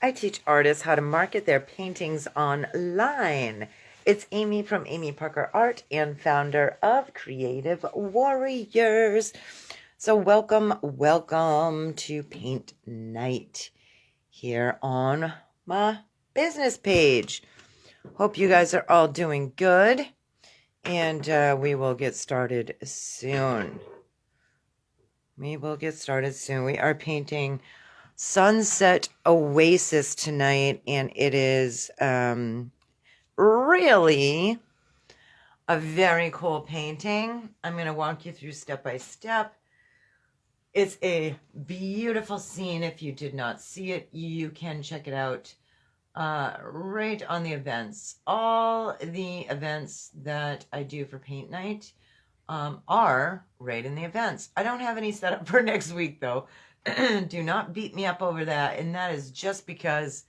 I teach artists how to market their paintings online. It's Amy from Amy Parker Art and founder of Creative Warriors. So welcome to Paint Night here on my business page. Hope you guys are all doing good, and we will get started soon. We are painting Sunset Oasis tonight, and it is really a very cool painting. I'm going to walk you through step by step. It's a beautiful scene. If you did not see it, you can check it out right on the events. All the events that I do for paint night are right in the events. I don't have any set up for next week though. Do not beat me up over that. And that is just because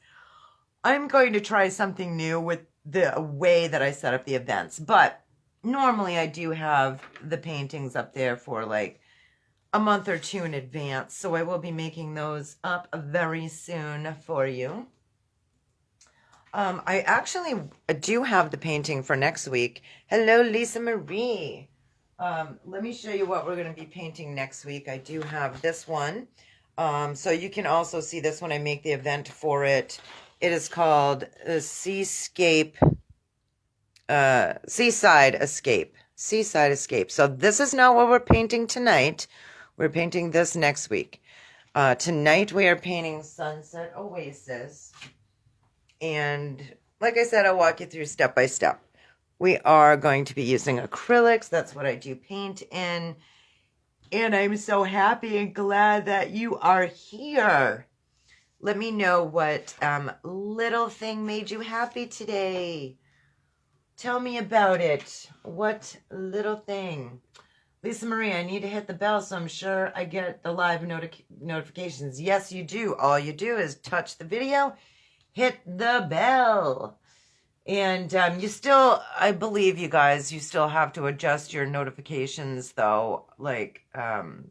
I'm going to try something new with the way that I set up the events. But normally I do have the paintings up there for like a month or two in advance. So I will be making those up very soon for you. I actually do have the painting for next week. Hello, Lisa Marie. Let me show you what we're going to be painting next week. I do have this one. So you can also see this when I make the event for it. It is called Seaside Escape. Seaside Escape. So this is not what we're painting tonight. We're painting this next week. Tonight we are painting Sunset Oasis. And like I said, I'll walk you through step by step. We are going to be using acrylics. That's what I do paint in. And I'm so happy and glad that you are here. Let me know what little thing made you happy today. Tell me about it. What little thing? Lisa Marie, I need to hit the bell, so I'm sure I get the live notifications. Yes, you do. All you do is touch the video, hit the bell. And you still, I believe you guys, you still have to adjust your notifications though, like,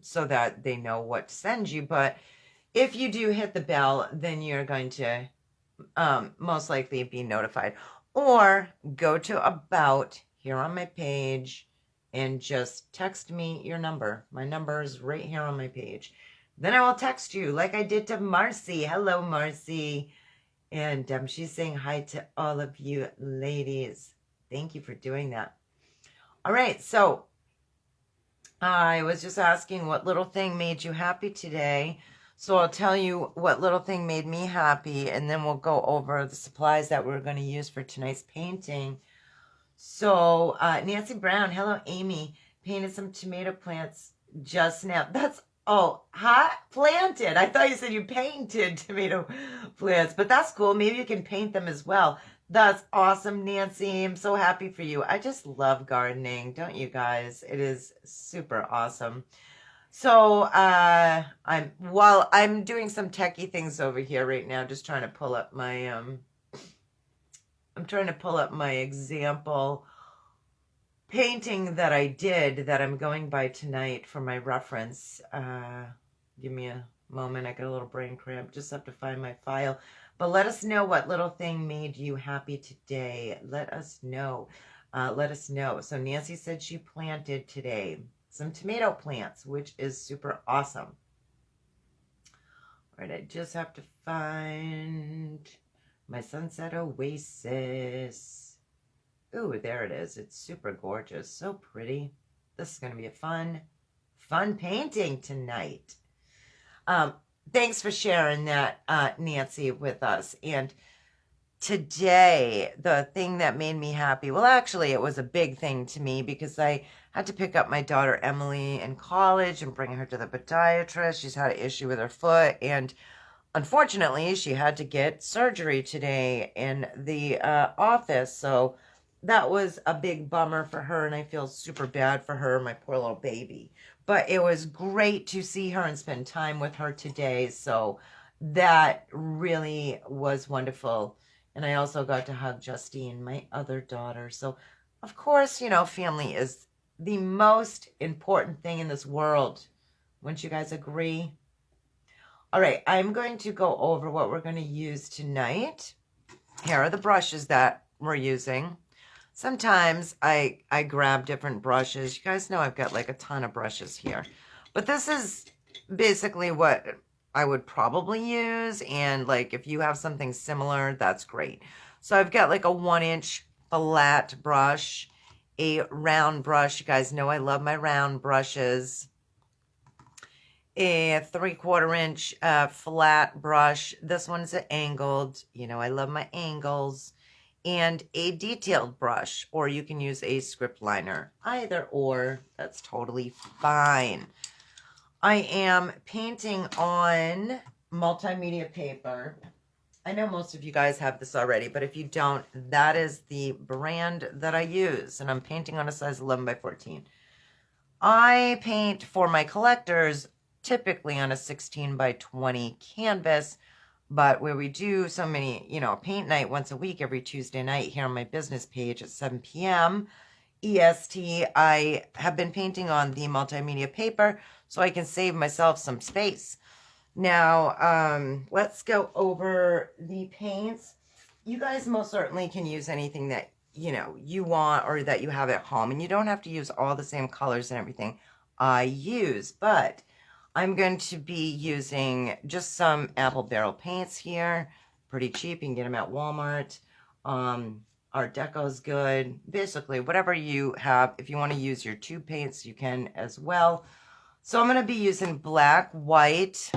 so that they know what to send you. But if you do hit the bell, then you're going to most likely be notified. Or go to About here on my page and just text me your number. My number is right here on my page. Then I will text you like I did to Marcy. Hello, Marcy. And she's saying hi to all of you ladies. Thank you for doing that. All right, so I was just asking what little thing made you happy today. So I'll tell you what little thing made me happy, and then we'll go over the supplies that we're going to use for tonight's painting. So Nancy Brown, hello, Amy. Painted some tomato plants just now. That's hot planted. I thought you said you painted tomato plants, but that's cool. Maybe you can paint them as well. That's awesome, Nancy. I'm so happy for you. I just love gardening, don't you guys? It is super awesome. So I'm doing some techie things over here right now, just trying to pull up my I'm trying to pull up my example painting that I did that I'm going by tonight for my reference. Give me a moment. I got a little brain cramp. Just have to find my file. But let us know what little thing made you happy today. Let us know. Let us know. So Nancy said she planted today some tomato plants, which is super awesome. All right, I just have to find my Sunset Oasis. Ooh, there it is. It's super gorgeous. So pretty. This is going to be a fun painting tonight. Thanks for sharing that, Nancy, with us. And today, the thing that made me happy, well, actually, it was a big thing to me because I had to pick up my daughter, Emily, in college and bring her to the podiatrist. She's had an issue with her foot, and unfortunately, she had to get surgery today in the office. So that was a big bummer for her, and I feel super bad for her, my poor little baby. But it was great to see her and spend time with her today, so that really was wonderful. And I also got to hug Justine, my other daughter. So, of course, you know, family is the most important thing in this world. Wouldn't you guys agree? All right, I'm going to go over what we're going to use tonight. Here are the brushes that we're using. Sometimes I grab different brushes. You guys know I've got like a ton of brushes here. But this is basically what I would probably use. And like if you have something similar, that's great. So I've got like a 1-inch flat brush, a round brush. You guys know I love my round brushes. A 3/4 inch flat brush. This one's angled. You know I love my angles. And a detailed brush, or you can use a script liner. Either or, that's totally fine. I am painting on multimedia paper. I know most of you guys have this already, but if you don't, that is the brand that I use. And I'm painting on a size 11 by 14. I paint for my collectors typically on a 16 by 20 canvas. But where we do so many, you know, paint night once a week, every Tuesday night here on my business page at 7 p.m. EST, I have been painting on the multimedia paper so I can save myself some space. Now, let's go over the paints. You guys most certainly can use anything that, you know, you want or that you have at home. And you don't have to use all the same colors and everything I use, but I'm going to be using just some apple barrel paints here. Pretty cheap. You can get them at Walmart. Art Deco's good. Basically, whatever you have. If you want to use your tube paints, you can as well. So I'm going to be using black, white,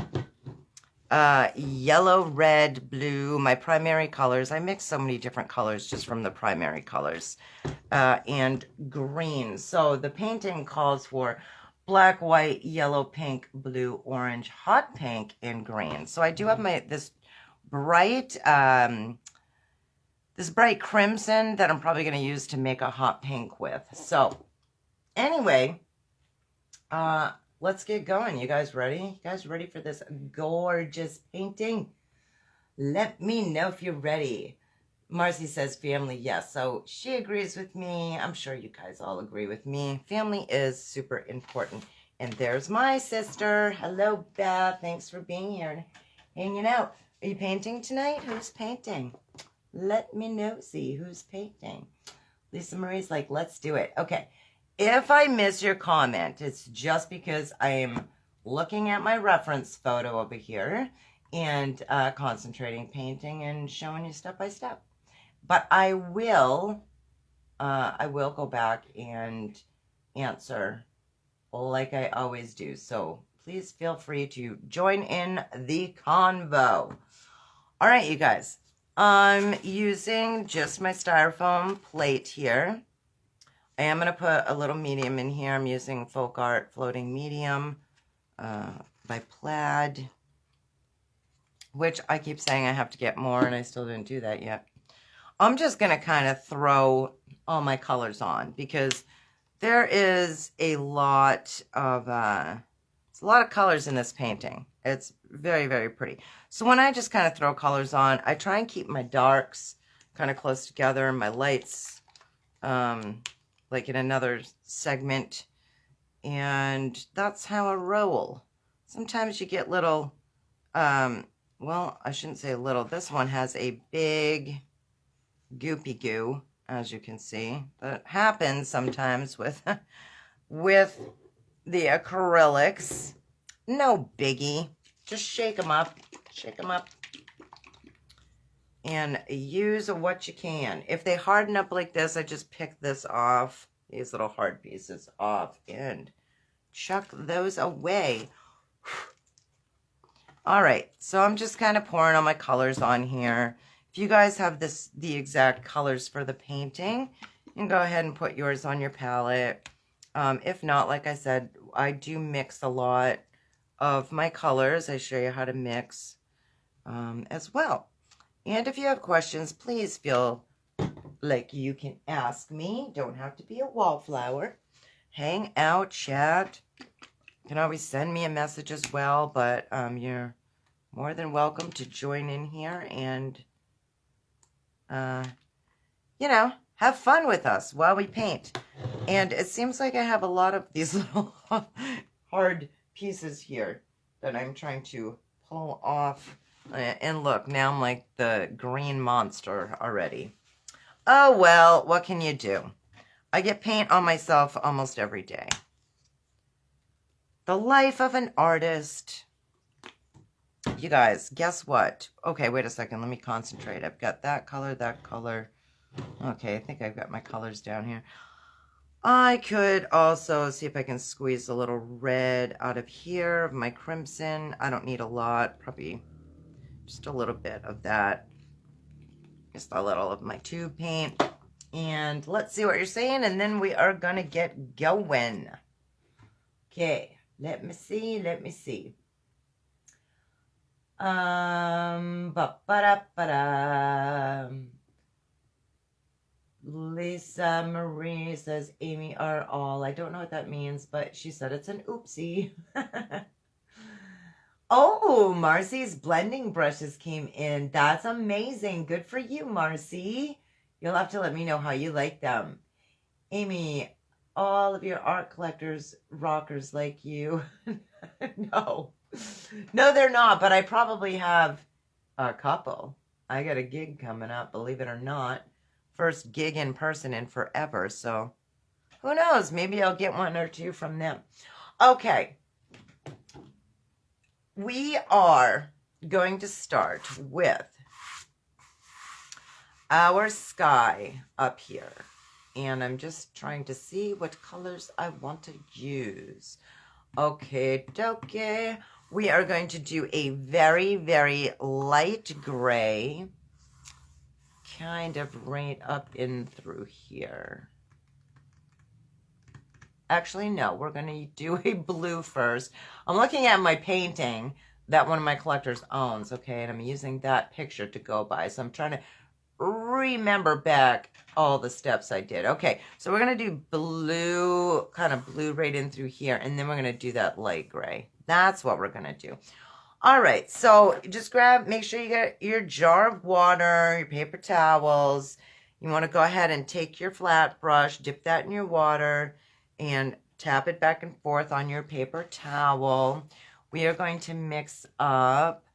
yellow, red, blue. My primary colors. I mix so many different colors just from the primary colors. And green. So the painting calls for black, white, yellow, pink, blue, orange, hot pink, and green. So I do have this bright crimson that I'm probably going to use to make a hot pink with. So anyway, let's get going. You guys ready? You guys ready for this gorgeous painting? Let me know if you're ready. Marcy says family, yes. So she agrees with me. I'm sure you guys all agree with me. Family is super important. And there's my sister. Hello, Beth. Thanks for being here and hanging out. Are you painting tonight? Who's painting? Let me know. See who's painting. Lisa Marie's like, let's do it. Okay. If I miss your comment, it's just because I am looking at my reference photo over here and concentrating, painting, and showing you step by step. But I will go back and answer like I always do. So please feel free to join in the convo. All right, you guys. I'm using just my styrofoam plate here. I am going to put a little medium in here. I'm using Folk Art Floating Medium by Plaid, which I keep saying I have to get more, and I still didn't do that yet. I'm just going to kind of throw all my colors on because there is a lot of colors in this painting. It's very, very pretty. So when I just kind of throw colors on, I try and keep my darks kind of close together, my lights like in another segment, and that's how I roll. Sometimes you get little, well, I shouldn't say little. This one has a big goopy goo, as you can see. That happens sometimes with the acrylics. No biggie. Just shake them up. Shake them up. And use what you can. If they harden up like this, I just pick this off, these little hard pieces off, and chuck those away. All right, so I'm just kind of pouring all my colors on here. If you guys have the exact colors for the painting, you can go ahead and put yours on your palette. If not, like I said, I do mix a lot of my colors. I show you how to mix as well. And if you have questions, please feel like you can ask me. Don't have to be a wallflower. Hang out, chat. You can always send me a message as well, but you're more than welcome to join in here and, you know, have fun with us while we paint. And it seems like I have a lot of these little hard pieces here that I'm trying to pull off. And look, now I'm like the green monster already. Oh, well, what can you do? I get paint on myself almost every day. The life of an artist. You guys, guess what? Okay, wait a second. Let me concentrate. I've got that color, that color. Okay, I think I've got my colors down here. I could also see if I can squeeze a little red out of here of my crimson. I don't need a lot, probably just a little bit of that. Just a little of my tube paint. And let's see what you're saying, and then we are going to get going. Okay, let me see. Ba-ba-da-ba-da. Lisa Marie says Amy are all. I don't know what that means, but she said it's an oopsie. Oh, Marcy's blending brushes came in. That's amazing. Good for you, Marcy. You'll have to let me know how you like them. Amy, all of your art collectors, rockers like you. No, they're not, but I probably have a couple. I got a gig coming up, believe it or not. First gig in person in forever, so who knows? Maybe I'll get one or two from them. Okay. We are going to start with our sky up here. And I'm just trying to see what colors I want to use. Okay, dokie. We are going to do a very, very light gray. Kind of right up in through here. Actually, no, we're going to do a blue first. I'm looking at my painting that one of my collectors owns, okay, and I'm using that picture to go by. So I'm trying to remember back all the steps I did. Okay, so we're going to do blue, kind of blue right in through here, and then we're going to do that light gray. That's what we're going to do. All right, so just make sure you get your jar of water, your paper towels. You want to go ahead and take your flat brush, dip that in your water, and tap it back and forth on your paper towel. We are going to mix up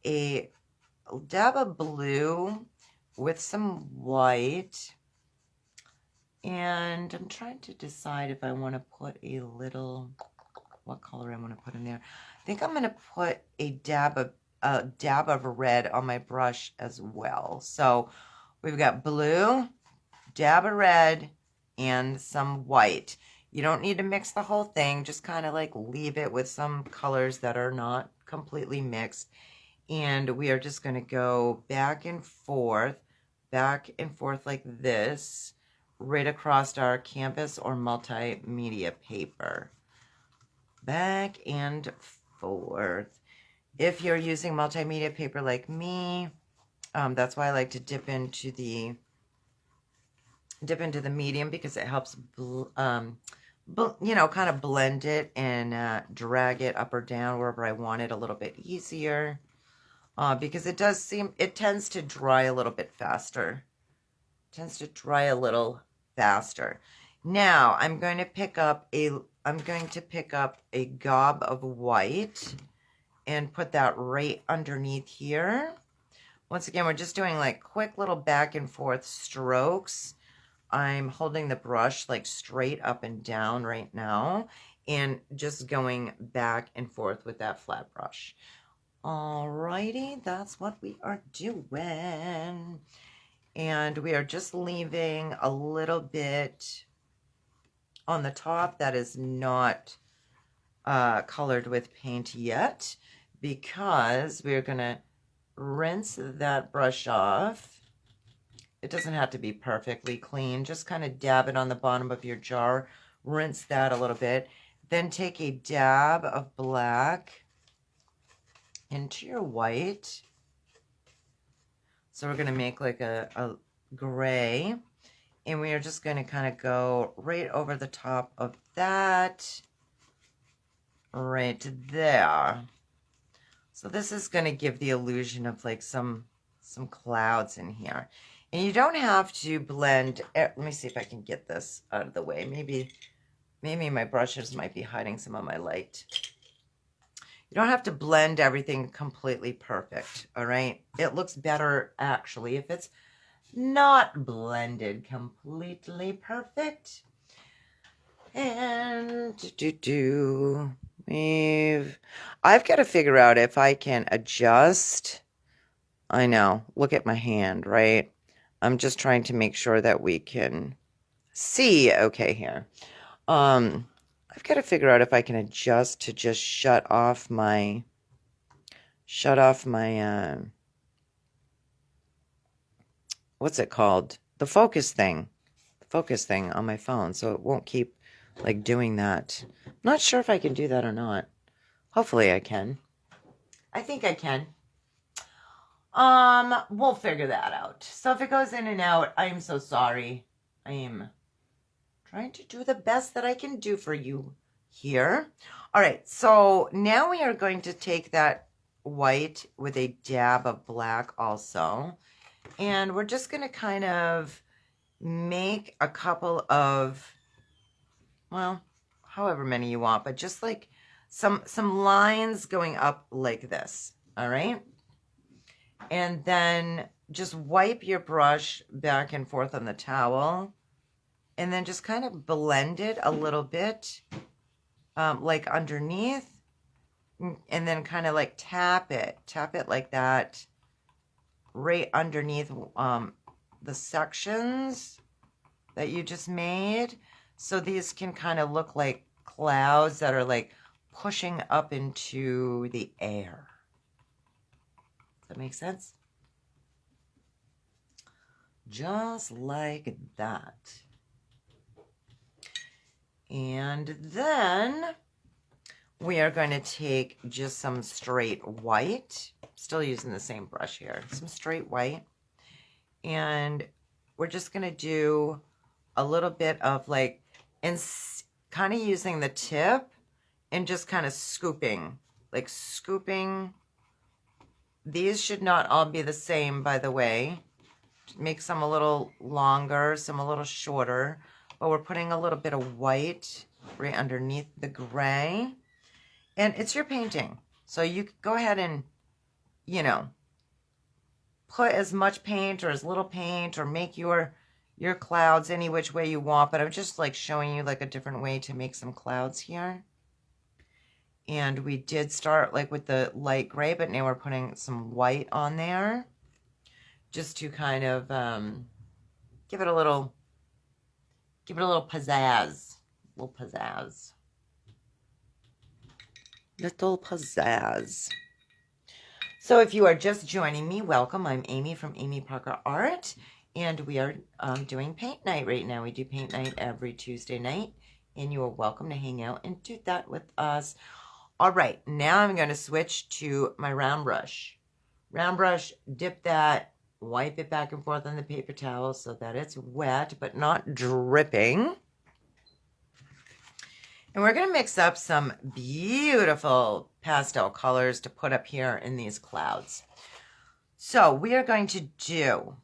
a dab of blue with some white. And I'm trying to decide if I want to put a little, what color I want to put in there. I think I'm going to put a dab of red on my brush as well. So we've got blue, dab of red, and some white. You don't need to mix the whole thing. Just kind of like leave it with some colors that are not completely mixed. And we are just going to go back and forth like this, right across our canvas or multimedia paper. Back and forth. If you're using multimedia paper like me, that's why I like to dip into the medium, because it helps, kind of blend it and drag it up or down wherever I want it a little bit easier. Because it tends to dry a little bit faster. Now I'm going to pick up a gob of white and put that right underneath here. Once again, we're just doing like quick little back and forth strokes. I'm holding the brush like straight up and down right now and just going back and forth with that flat brush. Alrighty, that's what we are doing. And we are just leaving a little bit on the top that is not colored with paint yet, because we're going to rinse that brush off. It doesn't have to be perfectly clean. Just kind of dab it on the bottom of your jar. Rinse that a little bit. Then take a dab of black into your white. So we're going to make like a gray. And we are just going to kind of go right over the top of that. Right there. So this is going to give the illusion of like some clouds in here. And you don't have to blend. Let me see if I can get this out of the way. Maybe my brushes might be hiding some of my light. You don't have to blend everything completely perfect, all right? It looks better, actually, if it's not blended completely perfect. And I've got to figure out if I can adjust. I know, look at my hand, right? I'm just trying to make sure that we can see okay here. I've got to figure out if I can adjust to just shut off my what's it called? The focus thing on my phone, so it won't keep like doing that. I'm not sure if I can do that or not. Hopefully I can. I think I can. We'll figure that out. So if it goes in and out, I'm so sorry. I am trying to do the best that I can do for you here. All right, so now we are going to take that white with a dab of black also. And we're just going to kind of make a couple of, well, however many you want, but just like some lines going up like this, all right? And then just wipe your brush back and forth on the towel, and then just kind of blend it a little bit, like underneath, and then kind of like tap it like that, right underneath the sections that you just made. So these can kind of look like clouds that are like pushing up into the air. Does that make sense? Just like that. And then we are going to take just some straight white, still using the same brush here, some straight white, and we're just going to do a little bit of like, and kind of using the tip and just kind of scooping, like scooping. These should not all be the same, by the way. Make some a little longer, some a little shorter, but we're putting a little bit of white right underneath the gray. And it's your painting, so you could go ahead and, you know, put as much paint or as little paint, or make your clouds any which way you want. But I'm just like showing you like a different way to make some clouds here. And we did start like with the light gray, but now we're putting some white on there, just to kind of give it a little pizzazz, little pizzazz. So if you are just joining me, welcome. I'm Amy from Amy Parker Art, and we are doing paint night right now. We do paint night every Tuesday night, and you are welcome to hang out and do that with us. All right, now I'm going to switch to my round brush. Round brush, dip that, wipe it back and forth on the paper towel so that it's wet but not dripping. And we're going to mix up some beautiful pastel colors to put up here in these clouds. So we are going to do,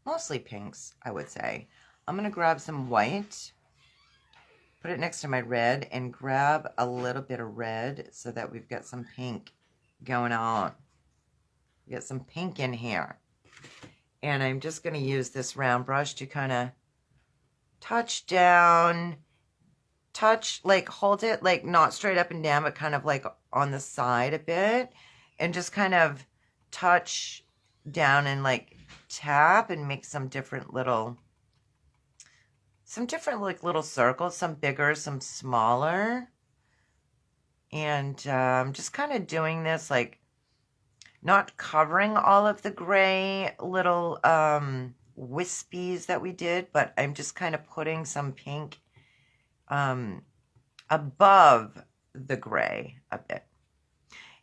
mostly pinks, I would say. I'm going to grab some white, put it next to my red, and grab a little bit of red so that we've got some pink going on. We got some pink in here. And I'm just going to use this round brush to kind of touch down, like hold it, like not straight up and down, but kind of like on the side a bit. And just kind of touch down and like tap and make some different like little circles, some bigger, some smaller. And just kind of doing this like, not covering all of the gray little wispies that we did, but I'm just kind of putting some pink above the gray a bit.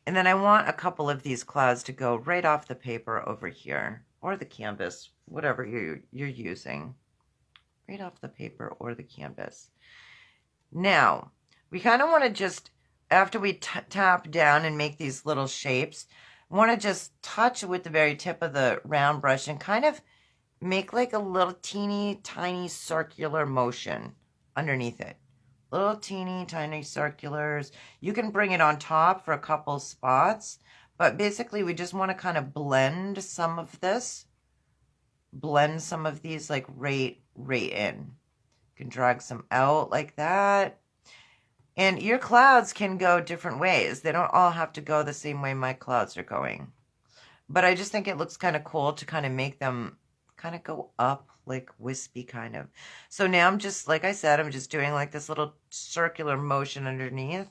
And then I want a couple of these clouds to go right off the paper over here, or the canvas, whatever you're using. Right off the paper or the canvas. Now, we kind of want to just, after we tap down and make these little shapes, want to just touch with the very tip of the round brush and kind of make like a little teeny tiny circular motion underneath it. little teeny tiny circulars. You can bring it on top for a couple spots, but basically we just want to kind of blend some of this, blend some of these like right in. You can drag some out like that. And your clouds can go different ways. They don't all have to go the same way my clouds are going. But I just think it looks kind of cool to kind of make them kind of go up, like wispy kind of. So now I'm just, like I said, I'm just doing like this little circular motion underneath.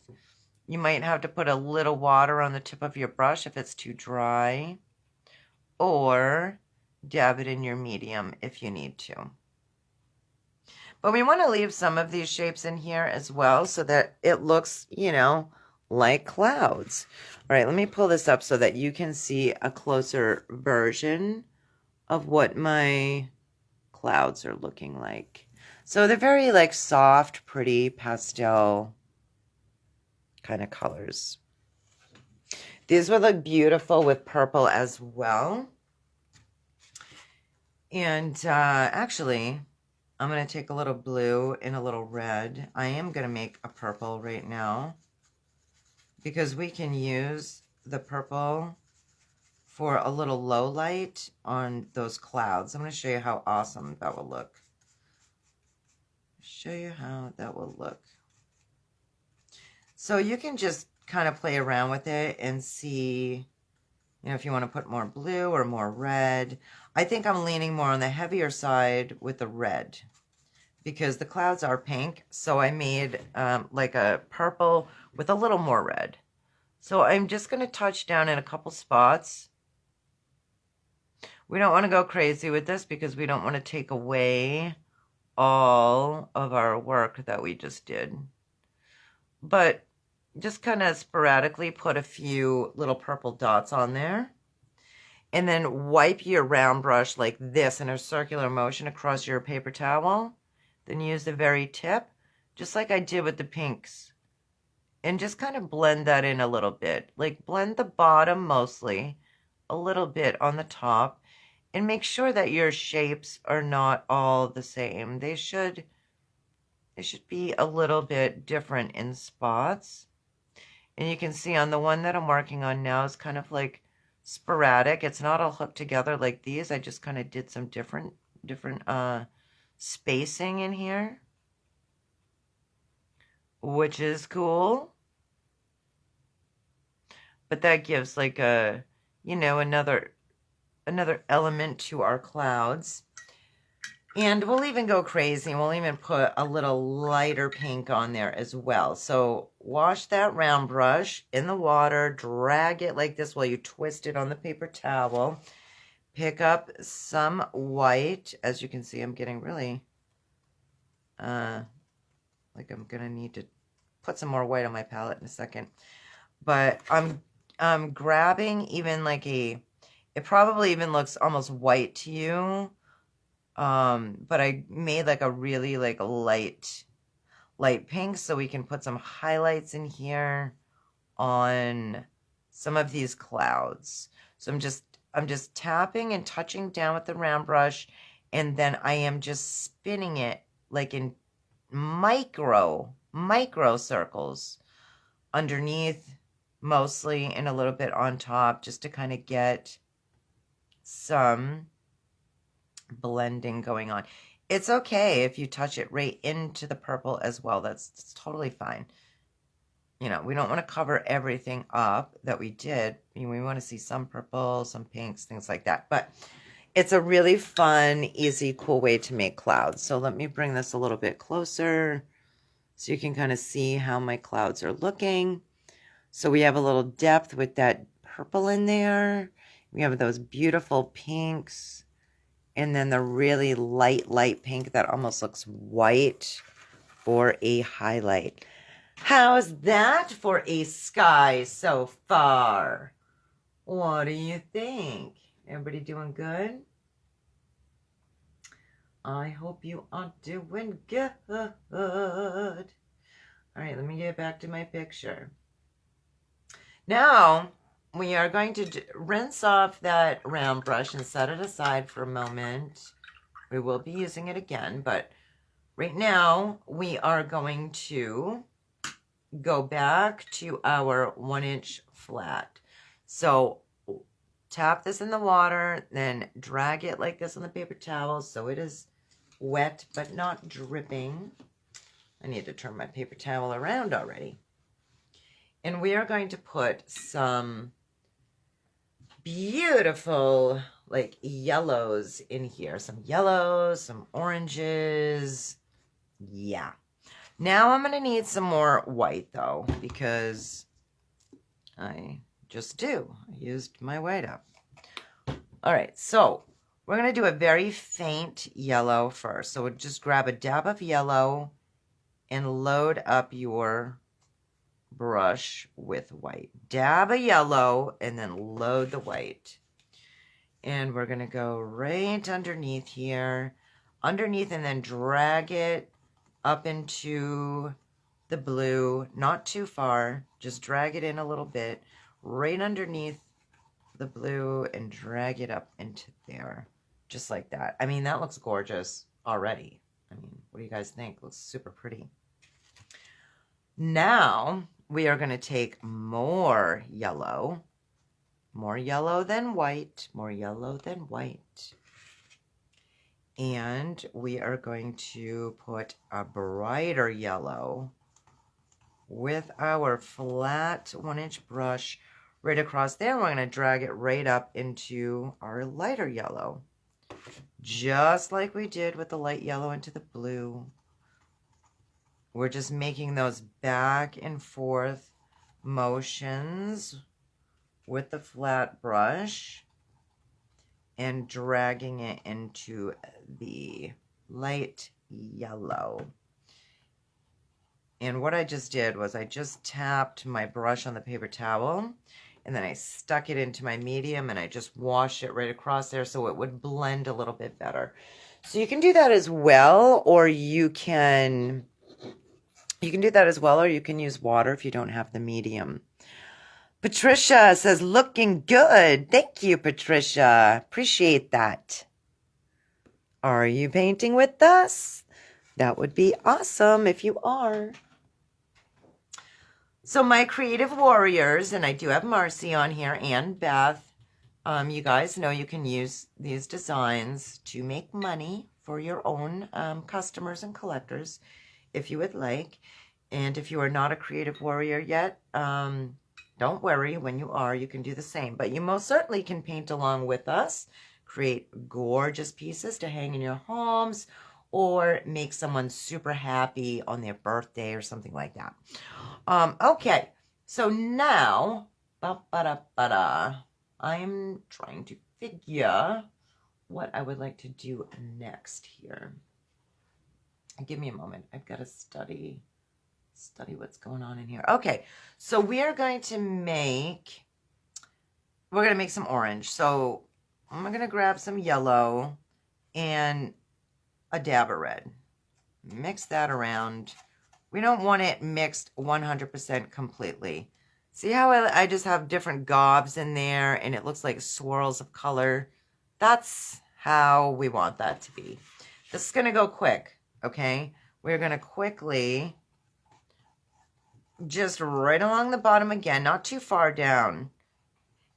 You might have to put a little water on the tip of your brush if it's too dry. Or dab it in your medium if you need to. But we want to leave some of these shapes in here as well so that it looks, you know, like clouds. All right, let me pull this up so that you can see a closer version of what my clouds are looking like. So they're very like soft, pretty pastel kind of colors. These will look beautiful with purple as well. And actually, I'm going to take a little blue and a little red. I am going to make a purple right now because we can use the purple for a little low light on those clouds. I'm going to show you how awesome that will look. Show you how that will look. So you can just kind of play around with it and see, you know, if you want to put more blue or more red. I think I'm leaning more on the heavier side with the red because the clouds are pink. So I made like a purple with a little more red. So I'm just going to touch down in a couple spots. We don't want to go crazy with this because we don't want to take away all of our work that we just did. But just kind of sporadically put a few little purple dots on there. And then wipe your round brush like this in a circular motion across your paper towel. Then use the very tip, just like I did with the pinks. And just kind of blend that in a little bit. Like blend the bottom mostly, a little bit on the top. And make sure that your shapes are not all the same. They should be a little bit different in spots. And you can see on the one that I'm working on now is kind of like sporadic. It's not all hooked together like these. I just kind of did some different spacing in here, which is cool. But that gives like a, you know, another element to our clouds. And we'll even go crazy. We'll even put a little lighter pink on there as well. So wash that round brush in the water. Drag it like this while you twist it on the paper towel. Pick up some white. As you can see, I'm getting really, like I'm going to need to put some more white on my palette in a second. But I'm grabbing even like it probably even looks almost white to you. But I made like a really like light pink so we can put some highlights in here on some of these clouds. So I'm just tapping and touching down with the round brush, and then I am just spinning it like in micro circles underneath mostly and a little bit on top just to kind of get some blending going on. It's okay if you touch it right into the purple as well. That's totally fine. You know, we don't want to cover everything up that we did. We want to see some purple, some pinks, things like that. But it's a really fun, easy, cool way to make clouds. So let me bring this a little bit closer so you can kind of see how my clouds are looking. So we have a little depth with that purple in there. We have those beautiful pinks. And then the really light pink that almost looks white for a highlight. How's that for a sky so far? What do you think? Everybody doing good? I hope you are doing good. All right, let me get back to my picture. Now, we are going to rinse off that round brush and set it aside for a moment. We will be using it again, but right now we are going to go back to our 1-inch flat. So tap this in the water, then drag it like this on the paper towel so it is wet but not dripping. I need to turn my paper towel around already. And we are going to put some beautiful like yellows in here. Some yellows, some oranges. Yeah. Now I'm going to need some more white though, because I just do. I used my white up. All right, so we're going to do a very faint yellow first. So just grab a dab of yellow and load up your brush with white. Dab a yellow and then load the white. And we're going to go right underneath here. Underneath, and then drag it up into the blue. Not too far. Just drag it in a little bit. Right underneath the blue and drag it up into there. Just like that. I mean, that looks gorgeous already. I mean, what do you guys think? It looks super pretty. Now, we are going to take more yellow. More yellow than white. More yellow than white. And we are going to put a brighter yellow with our flat 1-inch brush right across there. We're going to drag it right up into our lighter yellow. Just like we did with the light yellow into the blue. We're just making those back and forth motions with the flat brush and dragging it into the light yellow. And what I just did was I just tapped my brush on the paper towel and then I stuck it into my medium and I just washed it right across there so it would blend a little bit better. So you can do that as well, or you can do that as well, or you can use water if you don't have the medium. Patricia says, looking good. Thank you, Patricia. Appreciate that. Are you painting with us? That would be awesome if you are. So my creative warriors, and I do have Marcy on here and Beth, you guys know you can use these designs to make money for your own customers and collectors if you would like. And if you are not a creative warrior yet, don't worry. When you are, you can do the same. But you most certainly can paint along with us, create gorgeous pieces to hang in your homes, or make someone super happy on their birthday or something like that. Okay, so now, I'm trying to figure what I would like to do next here. Give me a moment. I've got to study what's going on in here. Okay, so we're going to make some orange. So I'm going to grab some yellow and a dab of red. Mix that around. We don't want it mixed 100% completely. See how I just have different gobs in there and it looks like swirls of color? That's how we want that to be. This is going to go quick, okay? We're going to quickly, just right along the bottom again, not too far down,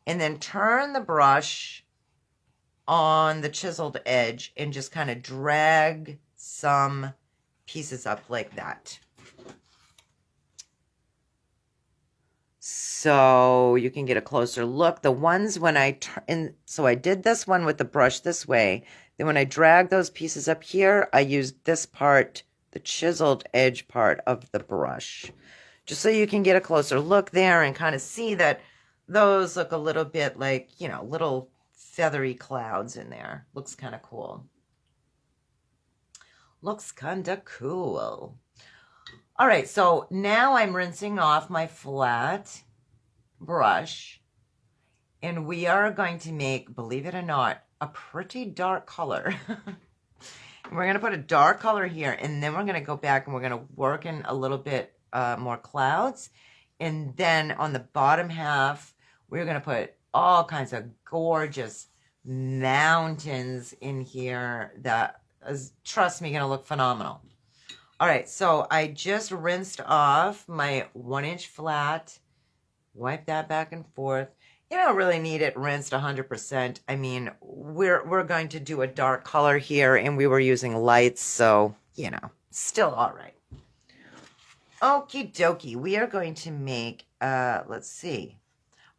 and then turn the brush on the chiseled edge and just kind of drag some pieces up like that. So you can get a closer look. The ones when I turn, so I did this one with the brush this way. Then when I drag those pieces up here, I used this part, the chiseled edge part of the brush. Just so you can get a closer look there and kind of see that those look a little bit like, you know, little feathery clouds in there. Looks kind of cool. Looks kind of cool. All right, so now I'm rinsing off my flat brush, and we are going to make, believe it or not, a pretty dark color. We're going to put a dark color here, and then we're going to go back and we're going to work in a little bit more clouds. And then on the bottom half, we're going to put all kinds of gorgeous mountains in here that is, trust me, going to look phenomenal. All right, so I just rinsed off my 1-inch flat, wipe that back and forth. You don't really need it rinsed 100%. I mean, we're going to do a dark color here, and we were using lights, so, you know, still all right. Okie dokie, we are going to make, let's see.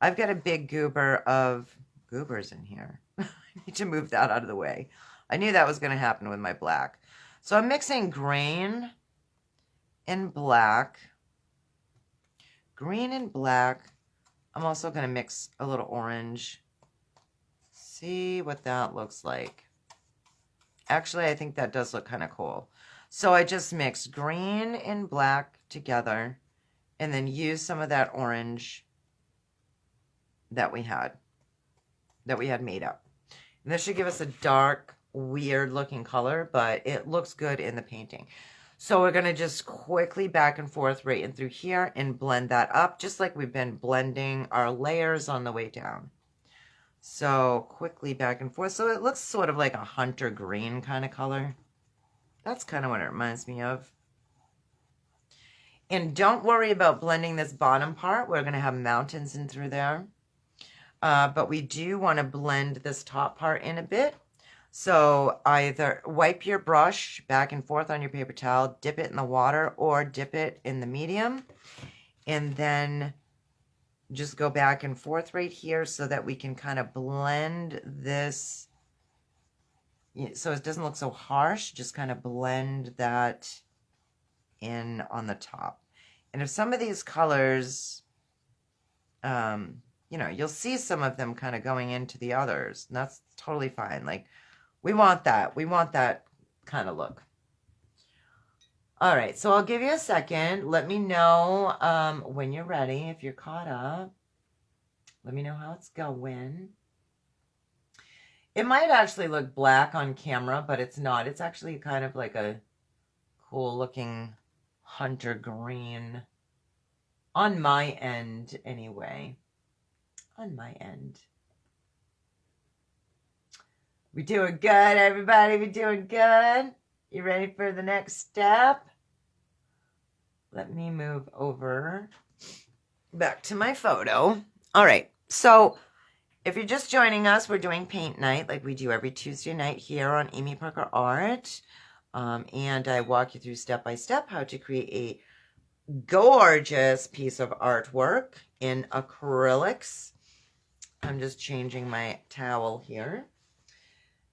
I've got a big goober of goobers in here. I need to move that out of the way. I knew that was going to happen with my black. So I'm mixing green and black. Green and black. I'm also going to mix a little orange. See what that looks like. Actually, I think that does look kind of cool. So I just mixed green and black together and then used some of that orange that we had made up. And this should give us a dark, weird looking color, but it looks good in the painting. So we're going to just quickly back and forth right in through here and blend that up, just like we've been blending our layers on the way down. So quickly back and forth. So it looks sort of like a hunter green kind of color. That's kind of what it reminds me of. And don't worry about blending this bottom part. We're going to have mountains in through there. But we do want to blend this top part in a bit. So either wipe your brush back and forth on your paper towel, dip it in the water, or dip it in the medium. And then just go back and forth right here so that we can kind of blend this. So it doesn't look so harsh. Just kind of blend that in on the top. And if some of these colors, you know, you'll see some of them kind of going into the others. And that's totally fine. Like, we want that. We want that kind of look. All right, so I'll give you a second. Let me know when you're ready, if you're caught up. Let me know how it's going. It might actually look black on camera, but it's not. It's actually kind of like a cool looking hunter green. On my end, anyway. On my end. We doing good, everybody? We doing good? You ready for the next step? Let me move over back to my photo. All right, so if you're just joining us, we're doing paint night like we do every Tuesday night here on Amy Parker Art. And I walk you through step by step how to create a gorgeous piece of artwork in acrylics. I'm just changing my towel here.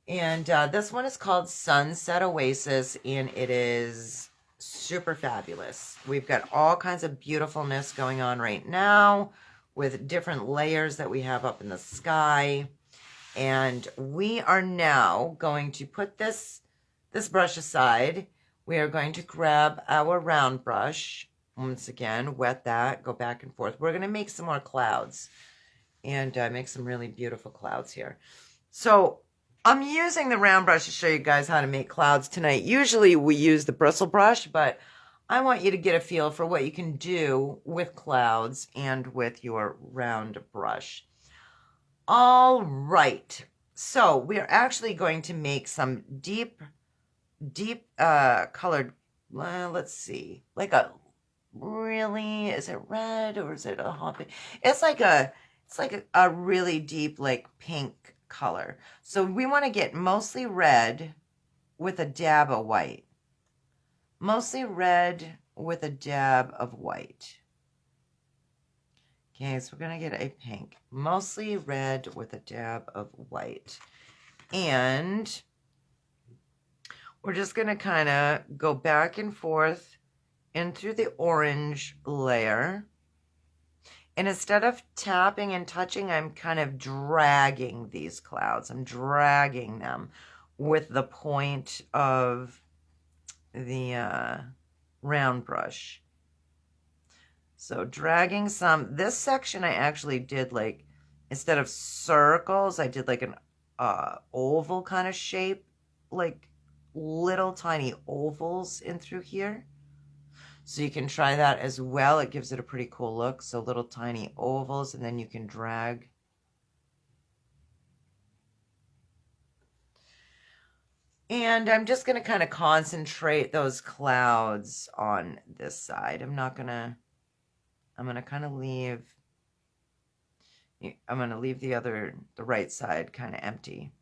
And this one is called Sunset Oasis, and it is super fabulous. We've got all kinds of beautifulness going on right now with different layers that we have up in the sky. And we are now going to put this brush aside. We are going to grab our round brush. Once again, wet that, go back and forth. We're going to make some more clouds and make some really beautiful clouds here. So I'm using the round brush to show you guys how to make clouds tonight. Usually we use the bristle brush, but I want you to get a feel for what you can do with clouds and with your round brush. All right. So we're actually going to make some deep colored, let's see, like a, really, is it red or is it a hot pink? It's like a really deep, like pink color. So we want to get mostly red with a dab of white. Mostly red with a dab of white. Okay, so we're going to get a pink. Mostly red with a dab of white. And we're just going to kind of go back and forth in through the orange layer. And instead of tapping and touching, I'm kind of dragging these clouds. I'm dragging them with the point of the round brush. So dragging some. This section I actually did like, instead of circles, I did like an oval kind of shape, like little tiny ovals in through here. So you can try that as well. It gives it a pretty cool look. So little tiny ovals, and then you can drag. And I'm just going to kind of concentrate those clouds on this side. I'm going to kind of leave, I'm going to leave the right side kind of empty.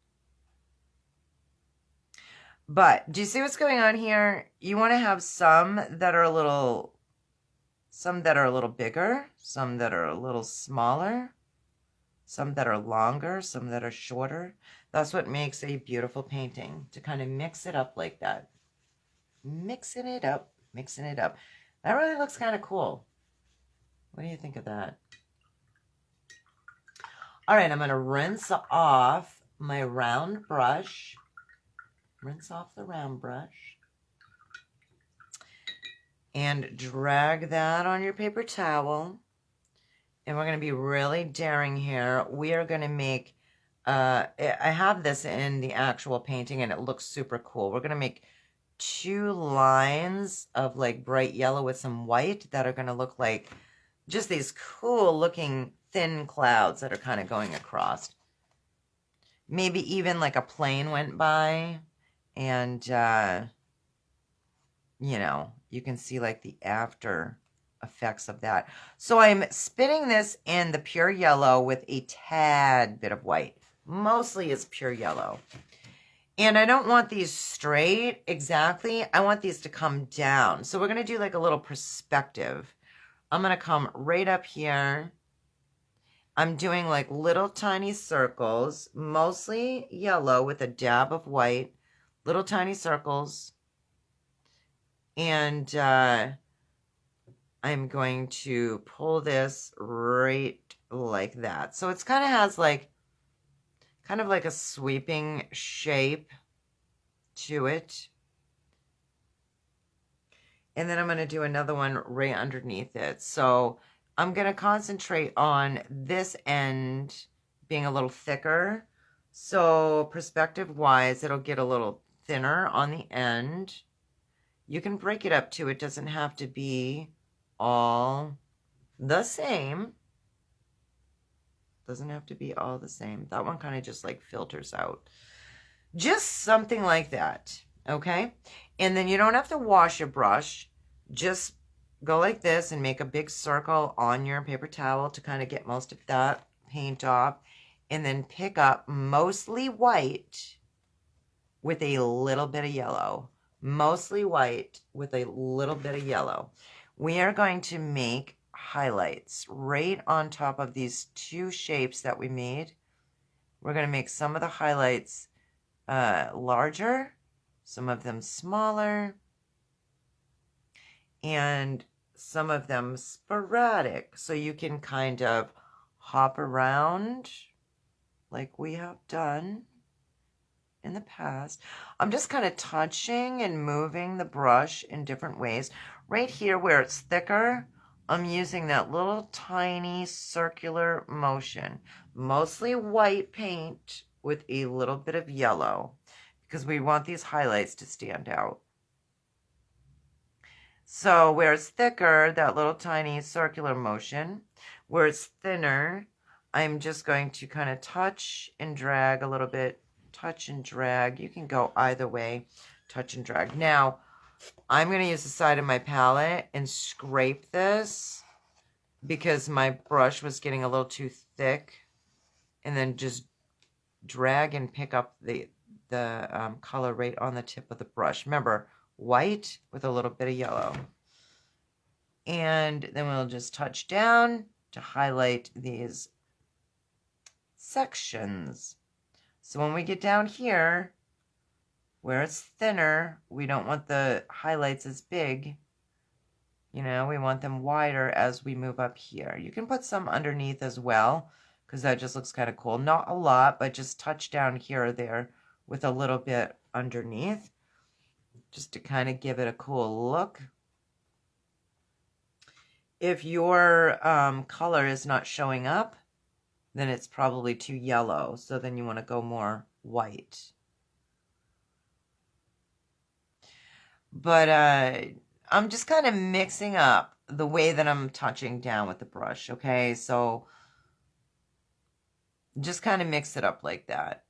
But do you see what's going on here? You want to have some that are a little bigger, some that are a little smaller, some that are longer, some that are shorter. That's what makes a beautiful painting, to kind of mix it up like that. Mixing it up, mixing it up. That really looks kind of cool. What do you think of that? All right, I'm going to rinse off my round brush. Rinse off the round brush. And drag that on your paper towel. And we're going to be really daring here. We are going to make, I have this in the actual painting and it looks super cool. We're going to make 2 lines of like bright yellow with some white that are going to look like just these cool looking thin clouds that are kind of going across. Maybe even like a plane went by and, you know, you can see like the after effects of that. So I'm spinning this in the pure yellow with a tad bit of white. Mostly it's pure yellow. And I don't want these straight exactly. I want these to come down. So we're going to do like a little perspective. I'm going to come right up here. I'm doing like little tiny circles, mostly yellow with a dab of white. Little tiny circles. And I'm going to pull this right like that. So it's kind of has like, kind of like a sweeping shape to it. And then I'm going to do another one right underneath it. So I'm going to concentrate on this end being a little thicker. So perspective-wise, it'll get a little thinner on the end. You can break it up too. It doesn't have to be all the same. Doesn't have to be all the same. That one kind of just like filters out. Just something like that, okay? And then you don't have to wash your brush. Just go like this and make a big circle on your paper towel to kind of get most of that paint off. And then pick up mostly white with a little bit of yellow. Mostly white with a little bit of yellow. We are going to make highlights right on top of these 2 shapes that we made. We're going to make some of the highlights larger, some of them smaller, and some of them sporadic. So you can kind of hop around like we have done in the past. I'm just kind of touching and moving the brush in different ways. Right here where it's thicker, I'm using that little tiny circular motion. Mostly white paint with a little bit of yellow because we want these highlights to stand out. So where it's thicker, that little tiny circular motion. Where it's thinner, I'm just going to kind of touch and drag a little bit. Touch and drag. You can go either way. Touch and drag. Now, I'm going to use the side of my palette and scrape this because my brush was getting a little too thick. And then just drag and pick up the color right on the tip of the brush. Remember, white with a little bit of yellow. And then we'll just touch down to highlight these sections. So when we get down here, where it's thinner, we don't want the highlights as big. You know, we want them wider as we move up here. You can put some underneath as well, because that just looks kind of cool. Not a lot, but just touch down here or there with a little bit underneath, just to kind of give it a cool look. If your color is not showing up, then it's probably too yellow. So then you want to go more white. But I'm just kind of mixing up the way that I'm touching down with the brush, okay? So just kind of mix it up like that.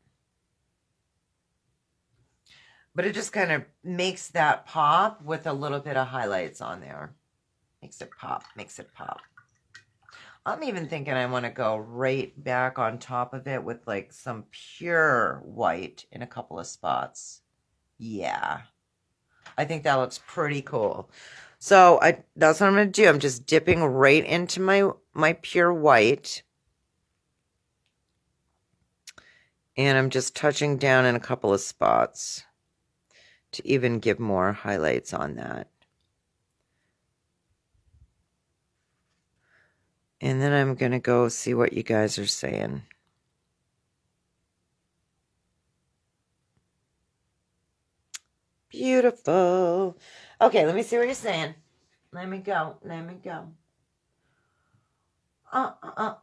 But it just kind of makes that pop with a little bit of highlights on there. Makes it pop, makes it pop. I'm even thinking I want to go right back on top of it with like some pure white in a couple of spots. Yeah, I think that looks pretty cool. So that's what I'm going to do. I'm just dipping right into my pure white. And I'm just touching down in a couple of spots to even give more highlights on that. And then I'm going to go see what you guys are saying. Beautiful. Okay, let me see what you're saying. Let me go. Let me go.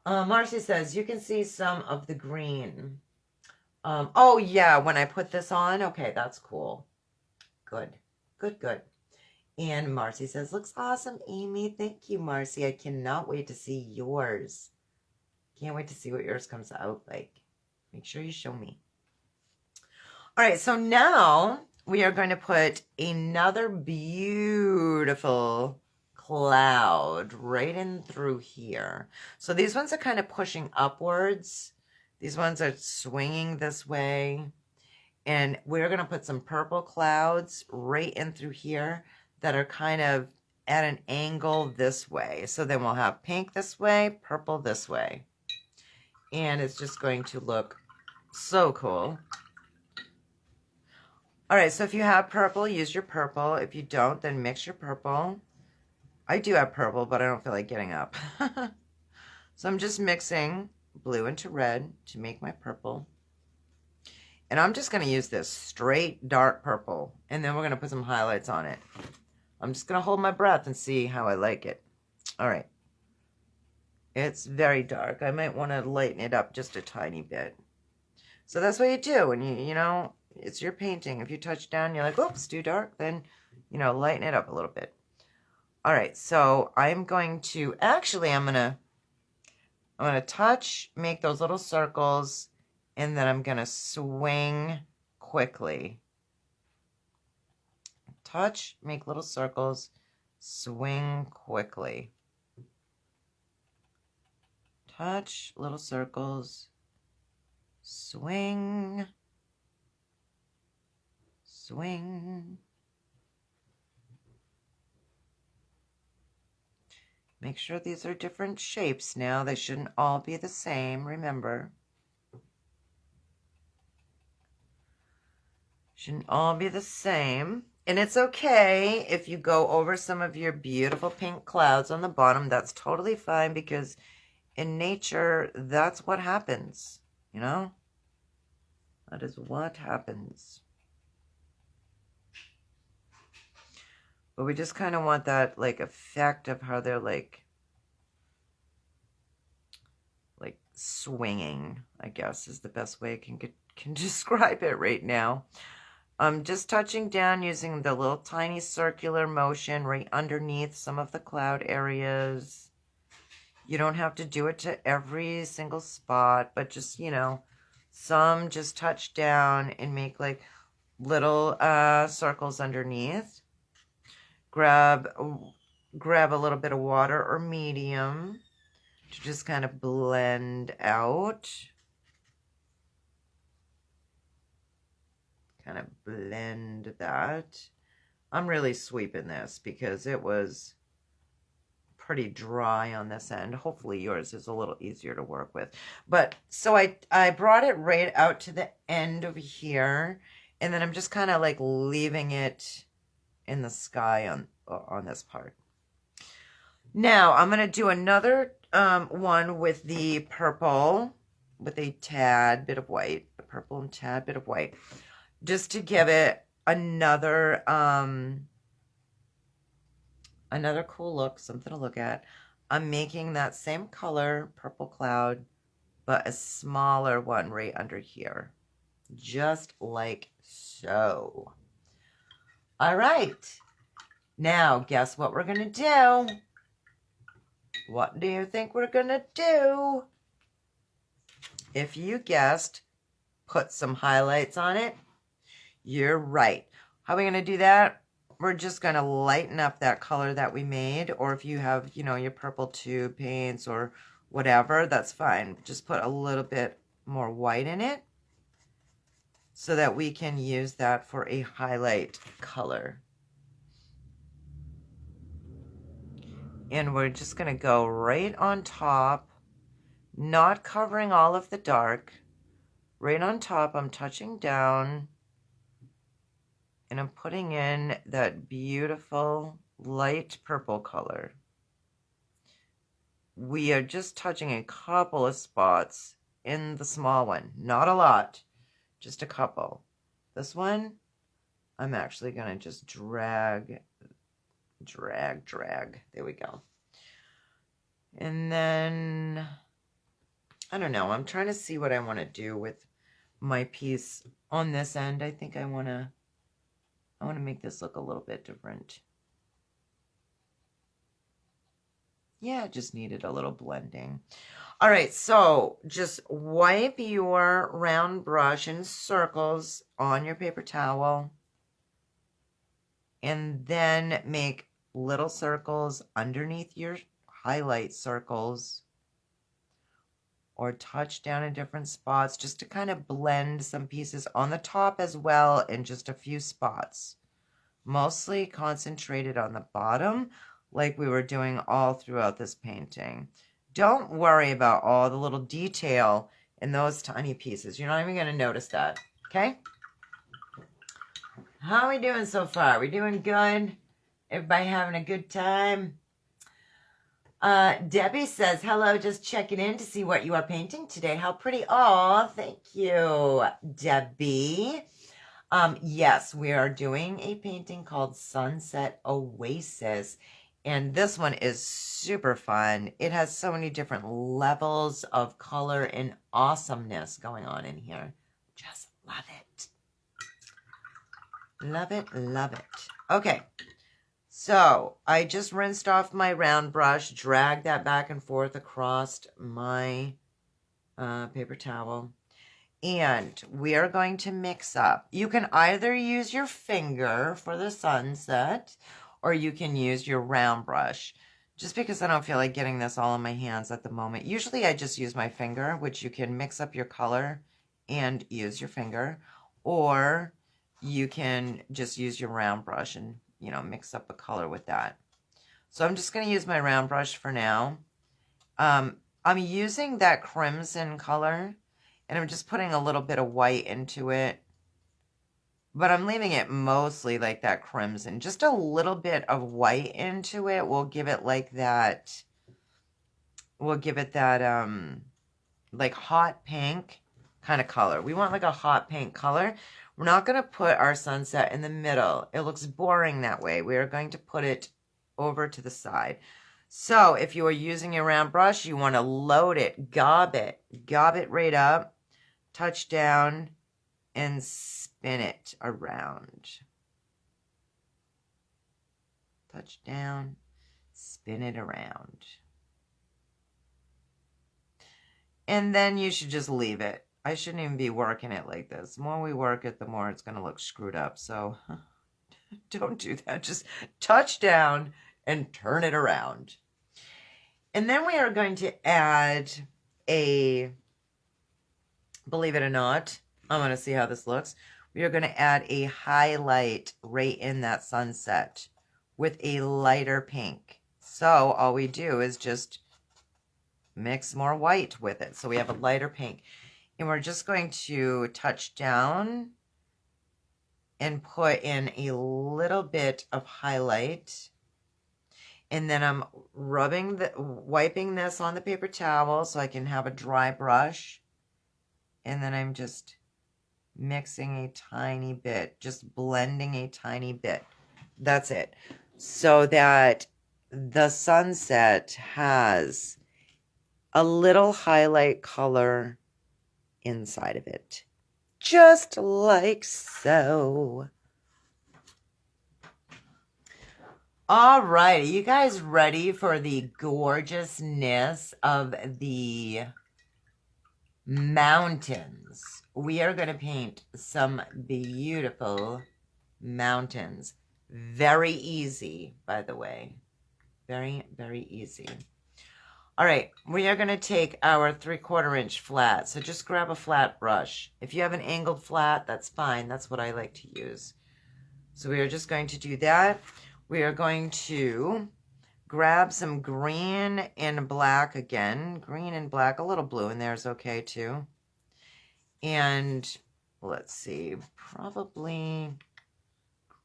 Marcy says, you can see some of the green. Oh, yeah, when I put this on. Okay, that's cool. Good. Good, good. And Marcy says, looks awesome, Amy. Thank you, Marcy. I cannot wait to see yours. Can't wait to see what yours comes out like. Make sure you show me. All right, so now we are going to put another beautiful cloud right in through here. So these ones are kind of pushing upwards. These ones are swinging this way. And we're going to put some purple clouds right in through here that are kind of at an angle this way. So then we'll have pink this way, purple this way. And it's just going to look so cool. All right, so if you have purple, use your purple. If you don't, then mix your purple. I do have purple, but I don't feel like getting up. So I'm just mixing blue into red to make my purple. And I'm just going to use this straight dark purple. And then we're going to put some highlights on it. I'm just going to hold my breath and see how I like it. All right. It's very dark. I might want to lighten it up just a tiny bit. So that's what you do when you know, it's your painting. If you touch down, you're like, oops, too dark. Then, you know, lighten it up a little bit. All right. So I'm going to, actually, I'm going to touch, make those little circles, and then I'm going to swing quickly. Touch, make little circles, swing quickly. Touch, little circles, swing, swing. Make sure these are different shapes now. They shouldn't all be the same, remember. Shouldn't all be the same. And it's okay if you go over some of your beautiful pink clouds on the bottom. That's totally fine because in nature, that's what happens, you know? That is what happens. But we just kind of want that, like, effect of how they're, like swinging, I guess, is the best way I can describe it right now. I'm just touching down using the little tiny circular motion right underneath some of the cloud areas. You don't have to do it to every single spot, but just, you know, some just touch down and make like little circles underneath. Grab a little bit of water or medium to just kind of blend out. Kind of blend that. I'm really sweeping this because it was pretty dry on this end. Hopefully yours is a little easier to work with. But so I brought it right out to the end over here, and then I'm just kind of like leaving it in the sky on this part. Now I'm going to do another one with the purple with a tad bit of white, the purple and tad bit of white, just to give it another cool look, something to look at. I'm making that same color, purple cloud, but a smaller one right under here, just like so. All right, now guess what we're gonna do? What do you think we're gonna do? If you guessed, put some highlights on it. You're right. How are we going to do that? We're just going to lighten up that color that we made, or if you have, you know, your purple tube paints or whatever, that's fine. Just put a little bit more white in it so that we can use that for a highlight color. And we're just going to go right on top, not covering all of the dark. Right on top, I'm touching down, and I'm putting in that beautiful light purple color. We are just touching a couple of spots in the small one. Not a lot, just a couple. This one, I'm actually going to just drag. There we go. And then, I don't know, I'm trying to see what I want to do with my piece on this end. I think I want to make this look a little bit different. Yeah, it just needed a little blending. All right, so just wipe your round brush in circles on your paper towel, and then make little circles underneath your highlight circles, or touch down in different spots just to kind of blend some pieces on the top as well in just a few spots. Mostly concentrated on the bottom, like we were doing all throughout this painting. Don't worry about all the little detail in those tiny pieces. You're not even going to notice that, okay? How are we doing so far? We doing good? Everybody having a good time? Debbie says, hello, just checking in to see what you are painting today. How pretty. Oh, thank you, Debbie. Yes, we are doing a painting called Sunset Oasis, and this one is super fun. It has so many different levels of color and awesomeness going on in here. Just love it. Love it, love it. Okay, so I just rinsed off my round brush, dragged that back and forth across my paper towel. And we are going to mix up. You can either use your finger for the sunset, or you can use your round brush. Just because I don't feel like getting this all in my hands at the moment. Usually I just use my finger, which you can mix up your color and use your finger. Or you can just use your round brush and, you know, mix up a color with that. So I'm just going to use my round brush for now. I'm using that crimson color. And I'm just putting a little bit of white into it. But I'm leaving it mostly like that crimson. Just a little bit of white into it will give it like that. We'll give it that like hot pink kind of color. We want like a hot pink color. We're not going to put our sunset in the middle. It looks boring that way. We are going to put it over to the side. So if you are using a round brush, you want to load it, gob it right up. Touch down and spin it around. Touch down, spin it around. And then you should just leave it. I shouldn't even be working it like this. The more we work it, the more it's going to look screwed up. So don't do that. Just touch down and turn it around. And then we are going to add a... Believe it or not, I'm going to see how this looks. We are going to add a highlight right in that sunset with a lighter pink. So all we do is just mix more white with it. So we have a lighter pink. And we're just going to touch down and put in a little bit of highlight. And then I'm wiping this on the paper towel so I can have a dry brush. And then I'm just mixing a tiny bit, just blending a tiny bit. That's it. So that the sunset has a little highlight color inside of it. Just like so. All right, are you guys ready for the gorgeousness of the mountains we are going to paint some beautiful mountains. Very easy, by the way. Very, very easy. All right, we are going to take our 3/4 inch flat. So just grab a flat brush. If you have an angled flat, that's fine. That's what I like to use. So we are just going to do that. We are going to grab some green and black again. Green and black, a little blue in there is okay too. And let's see, probably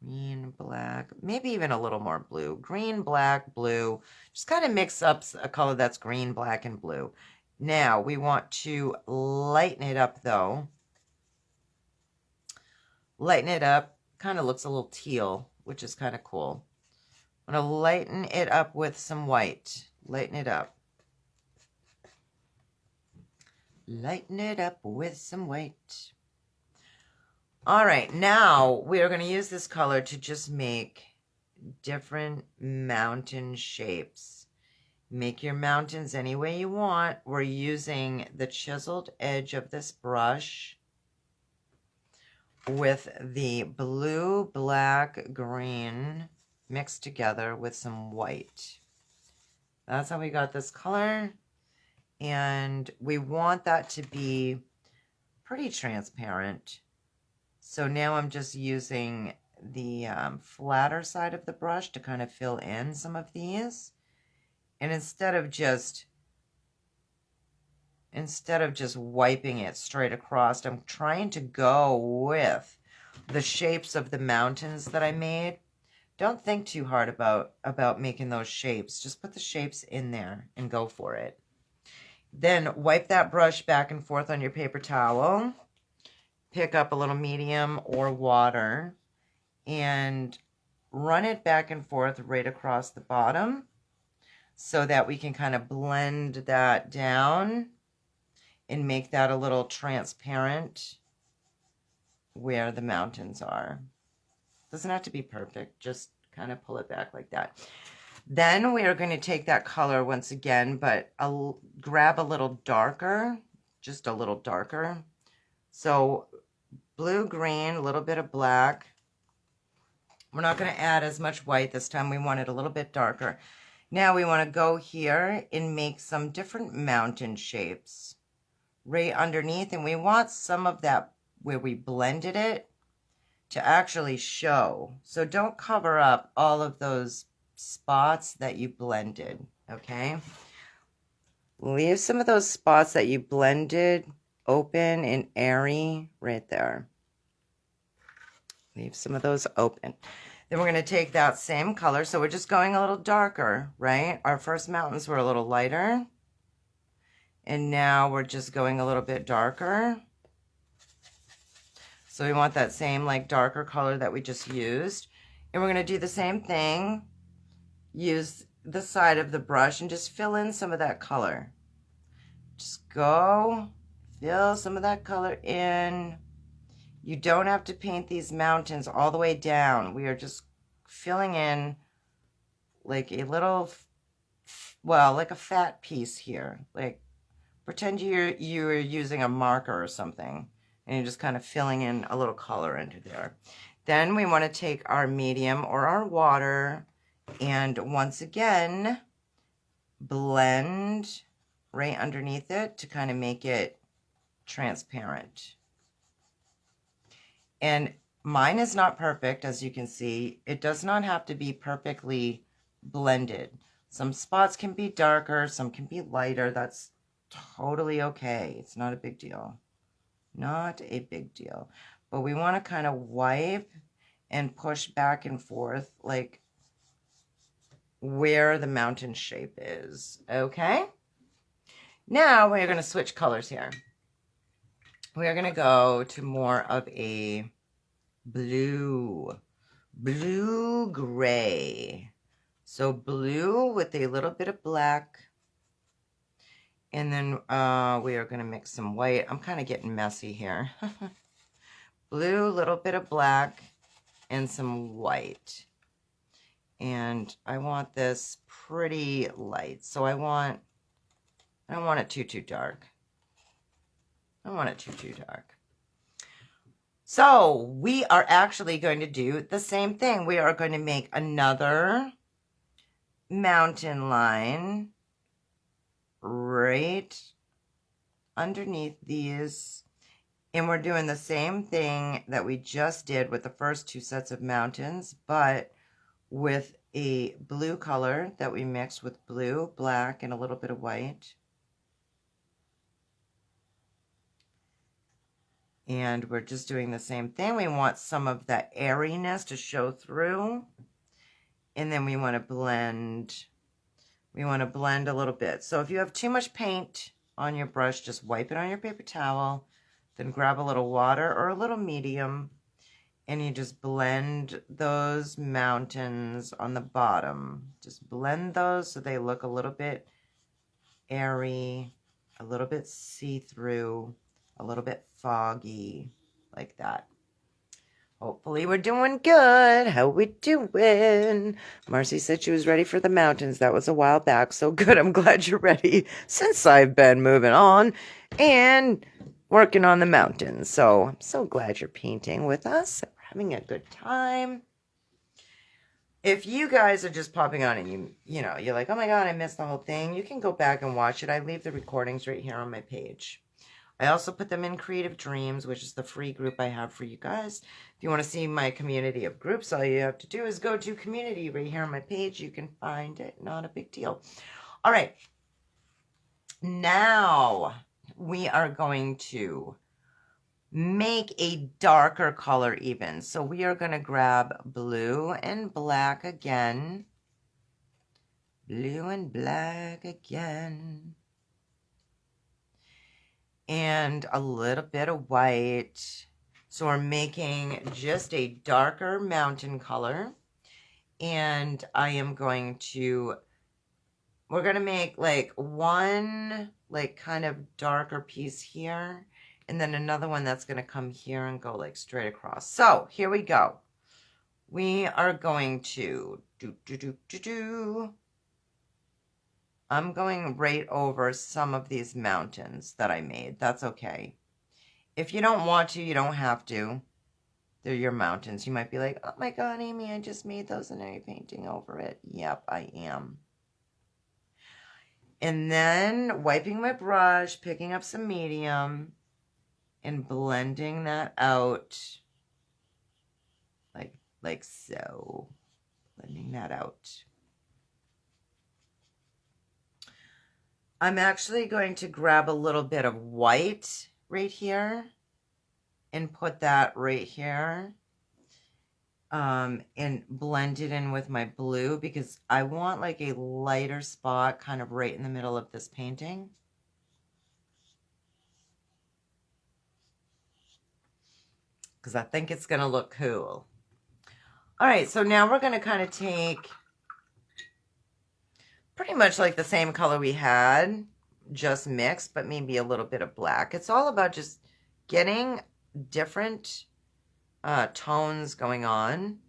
green, black, maybe even a little more blue. Green, black, blue. Just kind of mix up a color that's green, black, and blue. Now, we want to lighten it up, though. Lighten it up. Kind of looks a little teal, which is kind of cool. I'm going to lighten it up with some white. Lighten it up. Lighten it up with some white. All right, now we are going to use this color to just make different mountain shapes. Make your mountains any way you want. We're using the chiseled edge of this brush with the blue, black, green mixed together with some white. That's how we got this color. And we want that to be pretty transparent. So now I'm just using the flatter side of the brush to kind of fill in some of these. And instead of just wiping it straight across, I'm trying to go with the shapes of the mountains that I made. Don't think too hard about making those shapes. Just put the shapes in there and go for it. Then wipe that brush back and forth on your paper towel. Pick up a little medium or water and run it back and forth right across the bottom so that we can kind of blend that down and make that a little transparent where the mountains are. Doesn't have to be perfect, just kind of pull it back like that. Then we are going to take that color once again, but I'll grab a little darker, just a little darker. So blue, green, a little bit of black. We're not going to add as much white this time. We want it a little bit darker. Now we want to go here and make some different mountain shapes right underneath. And we want some of that where we blended it to actually show. So don't cover up all of those spots that you blended, okay? Leave some of those spots that you blended open and airy right there. Leave some of those open. Then we're going to take that same color. So we're just going a little darker, right? Our first mountains were a little lighter. And now we're just going a little bit darker. So we want that same like darker color that we just used. And we're going to do the same thing. Use the side of the brush and just fill in some of that color. Just go, fill some of that color in. You don't have to paint these mountains all the way down. We are just filling in like a little, well, like a fat piece here. Like pretend you're using a marker or something and you're just kind of filling in a little color into there. Then we want to take our medium or our water and once again, blend right underneath it to kind of make it transparent. And mine is not perfect, as you can see. It does not have to be perfectly blended. Some spots can be darker, some can be lighter. That's totally okay. It's not a big deal. Not a big deal. But we want to kind of wipe and push back and forth like where the mountain shape is, okay? Now we're going to switch colors here. We're going to go to more of a blue gray. So blue with a little bit of black. And then we are going to mix some white. I'm kind of getting messy here. Blue, little bit of black, and some white. And I want this pretty light. So I don't want it too dark. I don't want it too dark. So we are actually going to do the same thing. We are going to make another mountain line right underneath these. And we're doing the same thing that we just did with the first two sets of mountains, but with a blue color that we mixed with blue, black, and a little bit of white. And we're just doing the same thing. We want some of that airiness to show through. And then we want to blend. We want to blend a little bit. So if you have too much paint on your brush, just wipe it on your paper towel. Then grab a little water or a little medium. And you just blend those mountains on the bottom. Just blend those so they look a little bit airy, a little bit see-through, a little bit foggy, like that. Hopefully we're doing good. How we doing? Marcy said she was ready for the mountains. That was a while back. So good. I'm glad you're ready since I've been moving on and working on the mountains. So I'm so glad you're painting with us. We're having a good time. If you guys are just popping on and you're like, oh my God, I missed the whole thing, you can go back and watch it. I leave the recordings right here on my page. I also put them in Creative Dreams, which is the free group I have for you guys. If you want to see my community of groups, all you have to do is go to community right here on my page. You can find it. Not a big deal. All right. Now we are going to make a darker color even. So we are going to grab blue and black again. Blue and black again. And a little bit of white. So we're making just a darker mountain color. And I am going to, we're going to make like one like kind of darker piece here. And then another one that's going to come here and go like straight across. So here we go. We are going to I'm going right over some of these mountains that I made. That's okay. If you don't want to, you don't have to. They're your mountains. You might be like, oh my God, Amy, I just made those and now you're painting over it. Yep, I am. And then wiping my brush, picking up some medium, and blending that out like so. Blending that out. I'm actually going to grab a little bit of white right here and put that right here and blend it in with my blue because I want like a lighter spot kind of right in the middle of this painting. Because I think it's going to look cool. All right, so now we're going to kind of take pretty much like the same color we had, just mixed, but maybe a little bit of black. It's all about just getting different tones going on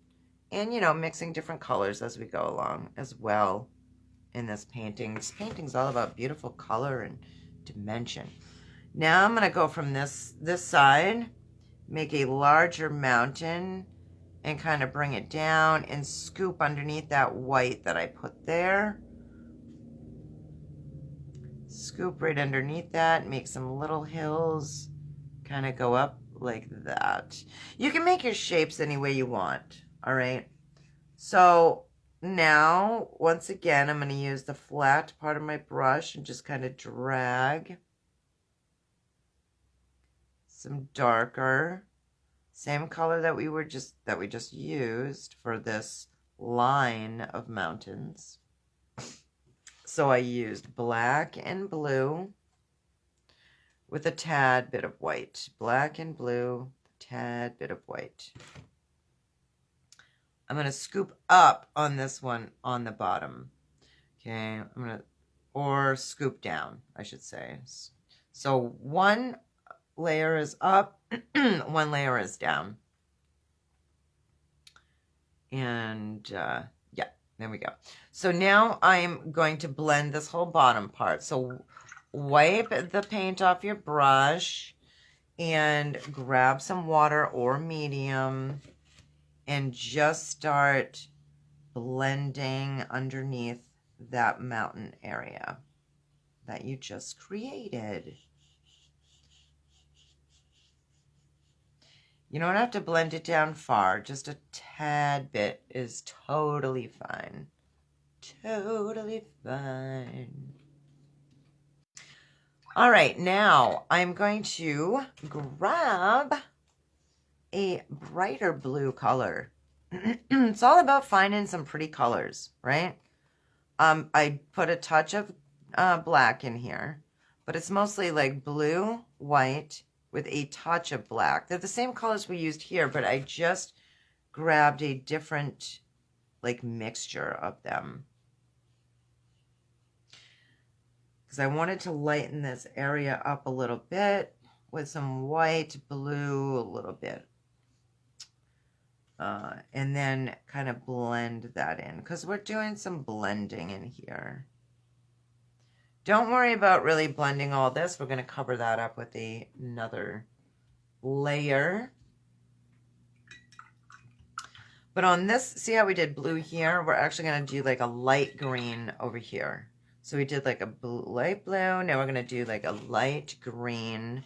and, mixing different colors as we go along as well in this painting. This painting's all about beautiful color and dimension. Now I'm going to go from this side, make a larger mountain and kind of bring it down and scoop underneath that white that I put there. Scoop right underneath that, make some little hills, kind of go up like that. You can make your shapes any way you want, all right? So now, once again, I'm going to use the flat part of my brush and just kind of drag some darker, same color that we just used for this line of mountains. So I used black and blue with a tad bit of white. Black and blue, a tad bit of white. I'm going to scoop up on this one on the bottom. Okay, or scoop down, I should say. So one layer is up, one layer is down. And yeah, there we go. So now I'm going to blend this whole bottom part. So wipe the paint off your brush and grab some water or medium and just start blending underneath that mountain area that you just created. You don't have to blend it down far. Just a tad bit is totally fine. Totally fine. All right, now I'm going to grab a brighter blue color. It's all about finding some pretty colors, right? I put a touch of black in here, but it's mostly like blue, white, with a touch of black. They're the same colors we used here, but I just grabbed a different like mixture of them. Because I wanted to lighten this area up a little bit with some white, blue, a little bit. And then kind of blend that in because we're doing some blending in here. Don't worry about really blending all this. We're going to cover that up with another layer. But on this, see how we did blue here? We're actually going to do like a light green over here. So we did like a light blue. Now we're going to do like a light green.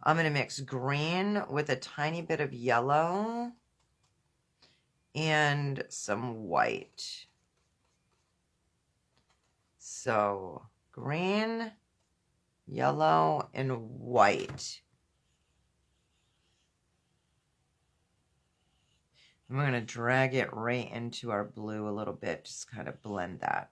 I'm going to mix green with a tiny bit of yellow and some white. So green, yellow, and white. And we're going to drag it right into our blue a little bit, just kind of blend that.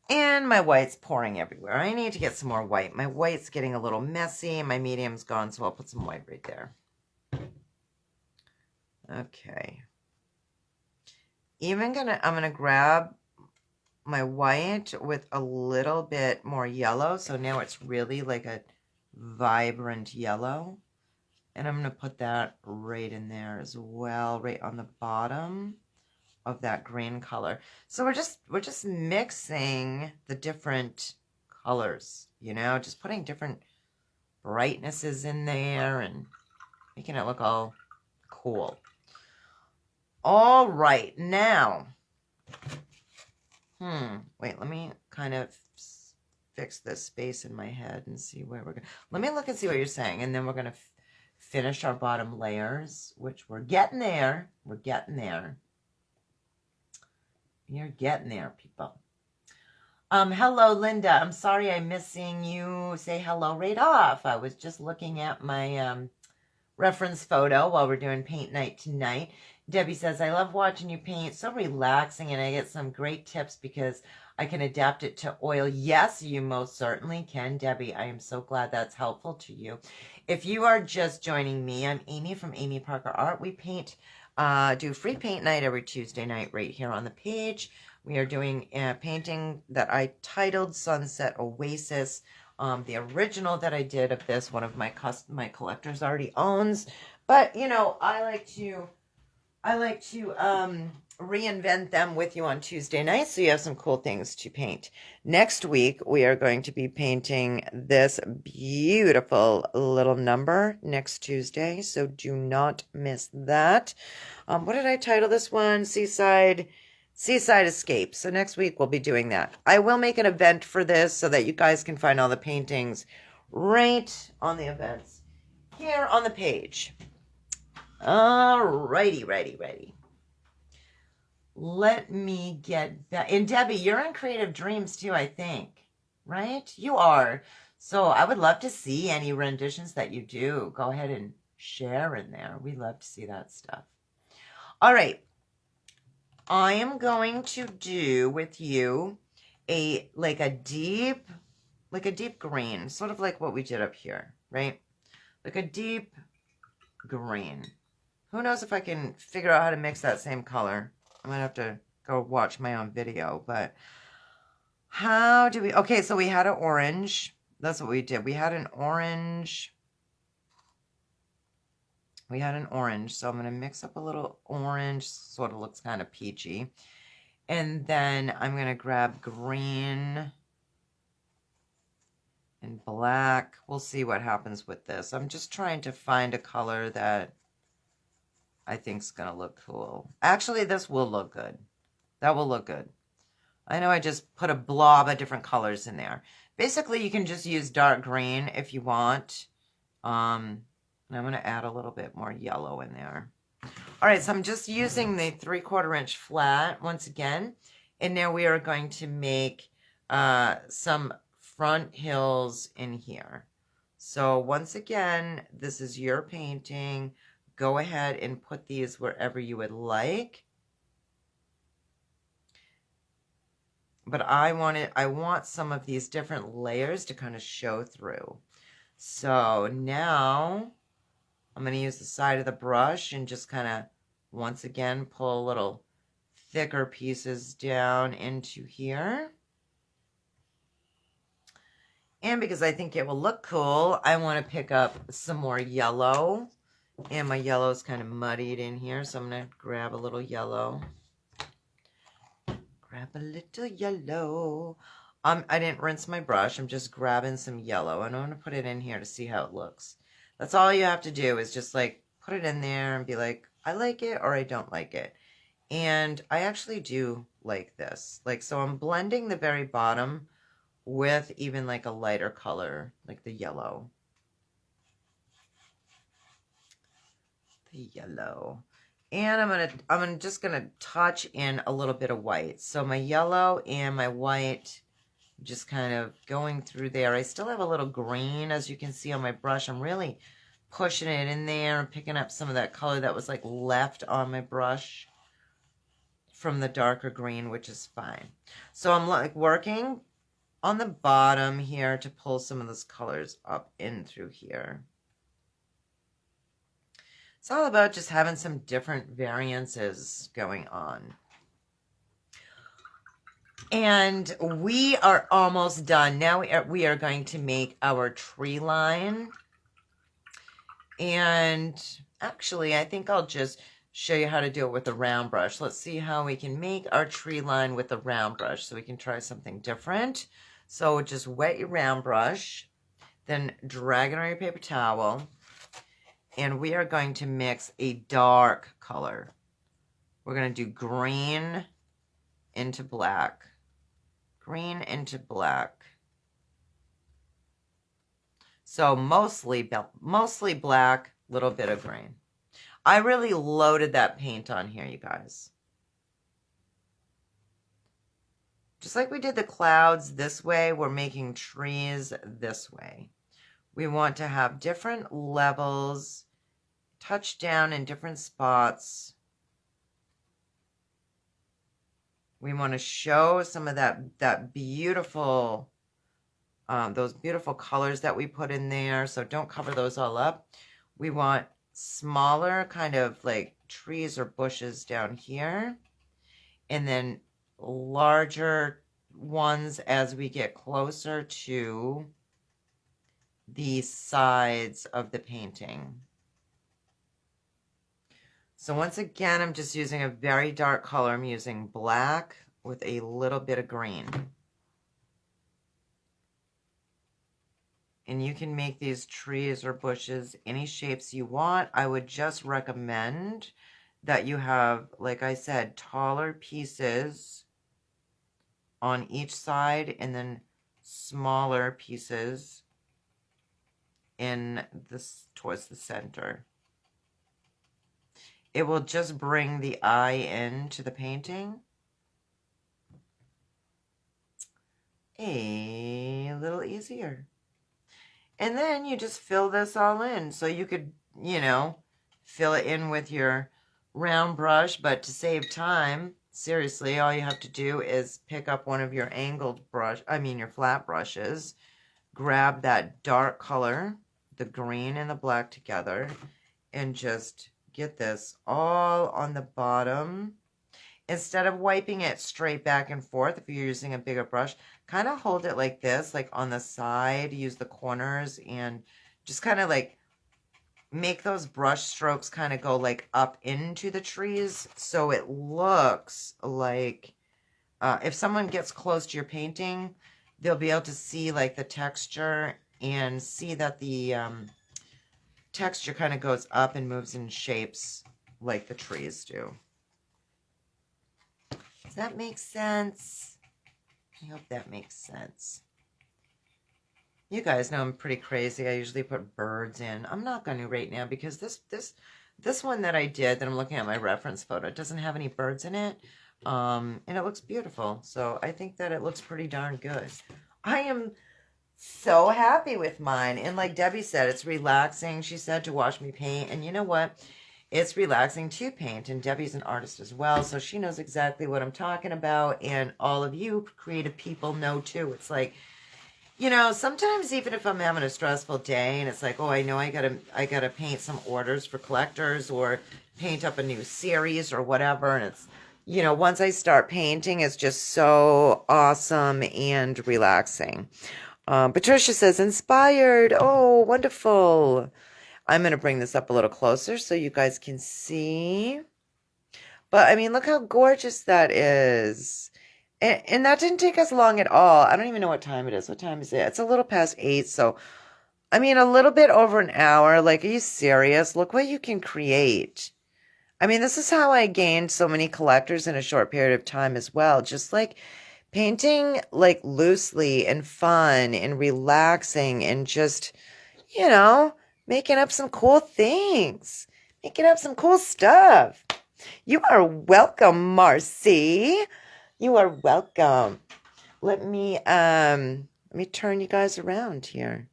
And my white's pouring everywhere. I need to get some more white. My white's getting a little messy. My medium's gone, so I'll put some white right there. Okay. I'm gonna grab my white with a little bit more yellow. So now it's really like a vibrant yellow. And I'm going to put that right in there as well, right on the bottom of that green color. So we're just mixing the different colors, you know, just putting different brightnesses in there and making it look all cool. All right, now, wait, let me kind of fix this space in my head and see where we're going. Let me look and see what you're saying, and then we're going to finish our bottom layers, which we're getting there. We're getting there. You're getting there, people. Hello, Linda. I'm sorry I missed seeing you say hello right off. I was just looking at my reference photo while we're doing paint night tonight. Debbie says, I love watching you paint. So relaxing, and I get some great tips because I can adapt it to oil. Yes, you most certainly can, Debbie. I am so glad that's helpful to you. If you are just joining me, I'm Amy from Amy Parker Art. We paint, do free paint night every Tuesday night right here on the page. We are doing a painting that I titled Sunset Oasis. The original that I did of this, one of my collectors already owns. But, you know, I like to reinvent them with you on Tuesday night, so you have some cool things to paint. Next week, we are going to be painting this beautiful little number next Tuesday, so do not miss that. What did I title this one? Seaside Escape. So next week, we'll be doing that. I will make an event for this so that you guys can find all the paintings right on the events here on the page. Alrighty, ready. Let me get back. And Debbie, you're in Creative Dreams too, I think. Right? You are. So I would love to see any renditions that you do. Go ahead and share in there. We love to see that stuff. All right. I am going to do with you a deep green, sort of like what we did up here, right? Like a deep green. Who knows if I can figure out how to mix that same color. I might have to go watch my own video, but how do we... Okay, so we had an orange. That's what we did. We had an orange. So I'm going to mix up a little orange. Sort of looks kind of peachy. And then I'm going to grab green. and black. We'll see what happens with this. I'm just trying to find a color that I think is going to look cool. Actually, this will look good. That will look good. I know I just put a blob of different colors in there. Basically, you can just use dark green if you want. And I'm going to add a little bit more yellow in there. All right, so I'm just using the 3/4 inch flat once again. And now we are going to make some front hills in here. So once again, this is your painting. Go ahead and put these wherever you would like. But I want some of these different layers to kind of show through. So now I'm going to use the side of the brush and just kind of, once again, pull little thicker pieces down into here. And because I think it will look cool, I want to pick up some more yellow. And my yellow is kind of muddied in here, so I'm going to grab a little yellow. Grab a little yellow. I didn't rinse my brush. I'm just grabbing some yellow, and I'm going to put it in here to see how it looks. That's all you have to do is just like put it in there and be like, I like it or I don't like it. And I actually do like this. Like, so I'm blending the very bottom with even like a lighter color, like the yellow. The yellow. And I'm just gonna touch in a little bit of white. So my yellow and my white, just kind of going through there. I still have a little green, as you can see on my brush. I'm really pushing it in there and picking up some of that color that was like left on my brush from the darker green, which is fine. So I'm like working on the bottom here to pull some of those colors up in through here. It's all about just having some different variances going on. And we are almost done. Now we are going to make our tree line. And actually, I think I'll just show you how to do it with a round brush. Let's see how we can make our tree line with a round brush so we can try something different. So just wet your round brush, then drag it on your paper towel. And we are going to mix a dark color. We're going to do green into black. Green into black. So mostly black, little bit of green. I really loaded that paint on here, you guys. Just like we did the clouds this way, we're making trees this way. We want to have different levels, touch down in different spots. We want to show some of that beautiful, those beautiful colors that we put in there. So don't cover those all up. We want smaller kind of like trees or bushes down here. And then larger ones as we get closer to the sides of the painting. So once again, I'm just using a very dark color. I'm using black with a little bit of green. And you can make these trees or bushes any shapes you want. I would just recommend that you have, like I said, taller pieces on each side and then smaller pieces in this towards the center. It will just bring the eye into the painting a little easier. And then you just fill this all in. So you could, you know, fill it in with your round brush, but to save time, seriously, all you have to do is pick up one of your angled your flat brushes, grab that dark color, the green and the black together, and just get this all on the bottom. Instead of wiping it straight back and forth, if you're using a bigger brush, kind of hold it like this, like on the side, use the corners, and just kind of like make those brush strokes kind of go like up into the trees, so it looks like if someone gets close to your painting, they'll be able to see like the texture and see that the texture kind of goes up and moves in shapes like the trees do. Does that make sense? I hope that makes sense. You guys know I'm pretty crazy. I usually put birds in. I'm not going to right now because this one that I did that I'm looking at my reference photo, it doesn't have any birds in it. And it looks beautiful. So I think that it looks pretty darn good. I am so happy with mine. And like Debbie said, it's relaxing. She said to watch me paint. And you know what? It's relaxing to paint. And Debbie's an artist as well. So she knows exactly what I'm talking about. And all of you creative people know too. It's like, you know, sometimes even if I'm having a stressful day and it's like, oh, I know I gotta paint some orders for collectors or paint up a new series or whatever. And it's, you know, once I start painting, it's just so awesome and relaxing. Patricia says, inspired. Oh, wonderful. I'm going to bring this up a little closer so you guys can see. But, I mean, look how gorgeous that is. And that didn't take us long at all. I don't even know what time it is. What time is it? It's a little past 8. So, I mean, a little bit over an hour. Like, are you serious? Look what you can create. I mean, this is how I gained so many collectors in a short period of time as well. Just like painting like loosely and fun and relaxing and just, you know, making up some cool things. Making up some cool stuff. You are welcome, Marcy. You are welcome. Let me turn you guys around here.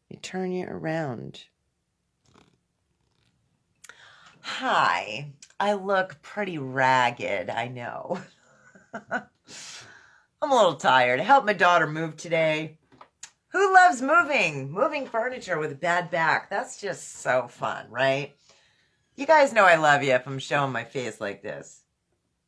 Let me turn you around. Hi. I look pretty ragged, I know. I'm a little tired. I helped my daughter move today. Who loves moving? Moving furniture with a bad back. That's just so fun, right? You guys know I love you if I'm showing my face like this.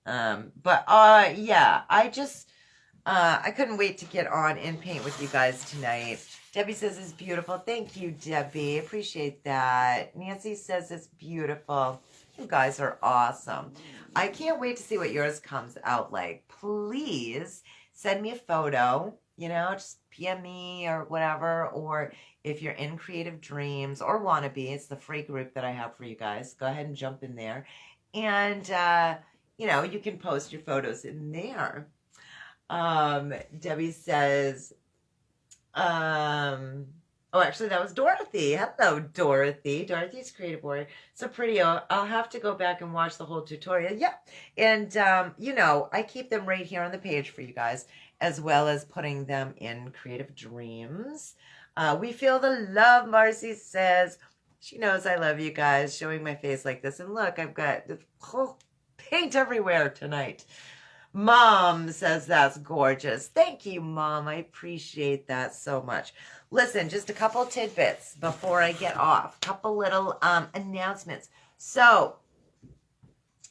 Yeah, I couldn't wait to get on and paint with you guys tonight. Debbie says it's beautiful. Thank you, Debbie. Appreciate that. Nancy says it's beautiful. You guys are awesome. I can't wait to see what yours comes out like. Please send me a photo, you know, just PM me or whatever. Or if you're in Creative Dreams or Wannabe, it's the free group that I have for you guys. Go ahead and jump in there. And, you know, you can post your photos in there. Debbie says, oh, actually, that was Dorothy. Hello, Dorothy. Dorothy's Creative Warrior. So pretty. I'll have to go back and watch the whole tutorial. Yep. And, you know, I keep them right here on the page for you guys, as well as putting them in Creative Dreams. We feel the love, Marcy says. She knows I love you guys, showing my face like this. And look, I've got the whole paint everywhere tonight. Mom says that's gorgeous. Thank you, Mom. I appreciate that so much. Listen, just a couple tidbits before I get off. Couple little announcements. So,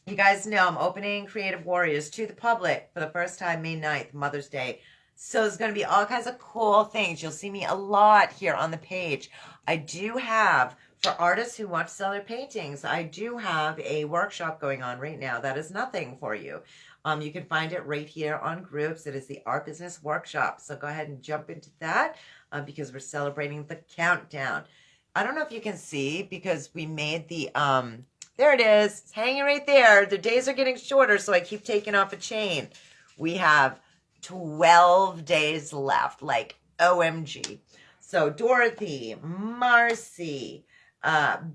you guys know I'm opening Creative Warriors to the public for the first time May 9th, Mother's Day. So there's going to be all kinds of cool things. You'll see me a lot here on the page. I do have, for artists who want to sell their paintings, I do have a workshop going on right now. That is nothing for you. You can find it right here on groups. It is the Art Business Workshop. So go ahead and jump into that because we're celebrating the countdown. I don't know if you can see because we made the, there it is. It's hanging right there. The days are getting shorter, so I keep taking off a chain. We have 12 days left, like OMG. So Dorothy, Marcy,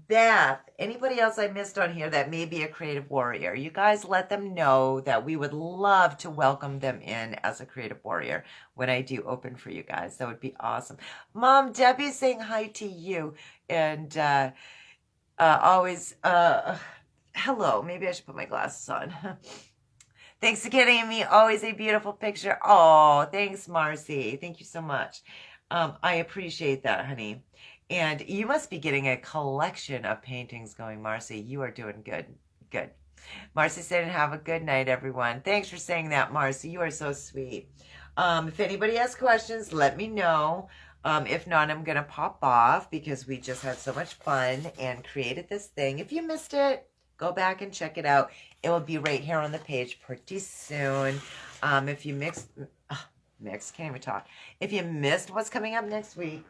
Beth, anybody else I missed on here that may be a creative warrior, you guys let them know that we would love to welcome them in as a creative warrior when I do open for you guys. That would be awesome. Mom, Debbie's saying hi to you. And always, hello. Maybe I should put my glasses on. Thanks for getting me always a beautiful picture. Oh, thanks, Marcy. Thank you so much. I appreciate that, honey. And you must be getting a collection of paintings going, Marcy. You are doing good. Good. Marcy said, have a good night, everyone. Thanks for saying that, Marcy. You are so sweet. If anybody has questions, let me know. If not, I'm going to pop off because we just had so much fun and created this thing. If you missed it, go back and check it out. It will be right here on the page pretty soon. If you missed mix. Can't even talk. If you missed what's coming up next week,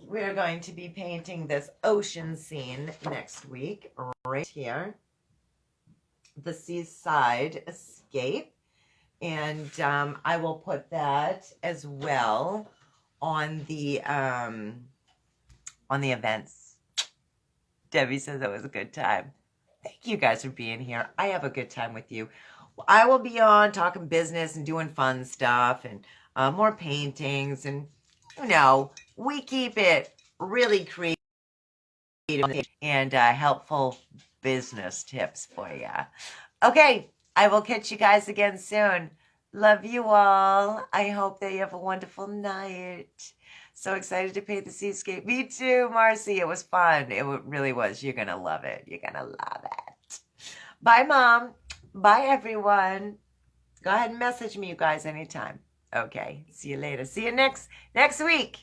we're going to be painting this ocean scene next week, right here. The Seaside Escape. And I will put that as well on the events. Debbie says it was a good time. Thank you guys for being here. I have a good time with you. I will be on talking business and doing fun stuff and more paintings. And, you know, we keep it really creative and helpful business tips for you. Okay, I will catch you guys again soon. Love you all. I hope that you have a wonderful night. So excited to paint the seascape. Me too, Marcy. It was fun. It really was. You're going to love it. You're going to love it. Bye, Mom. Bye, everyone. Go ahead and message me, you guys, anytime. Okay. See you later. See you next week.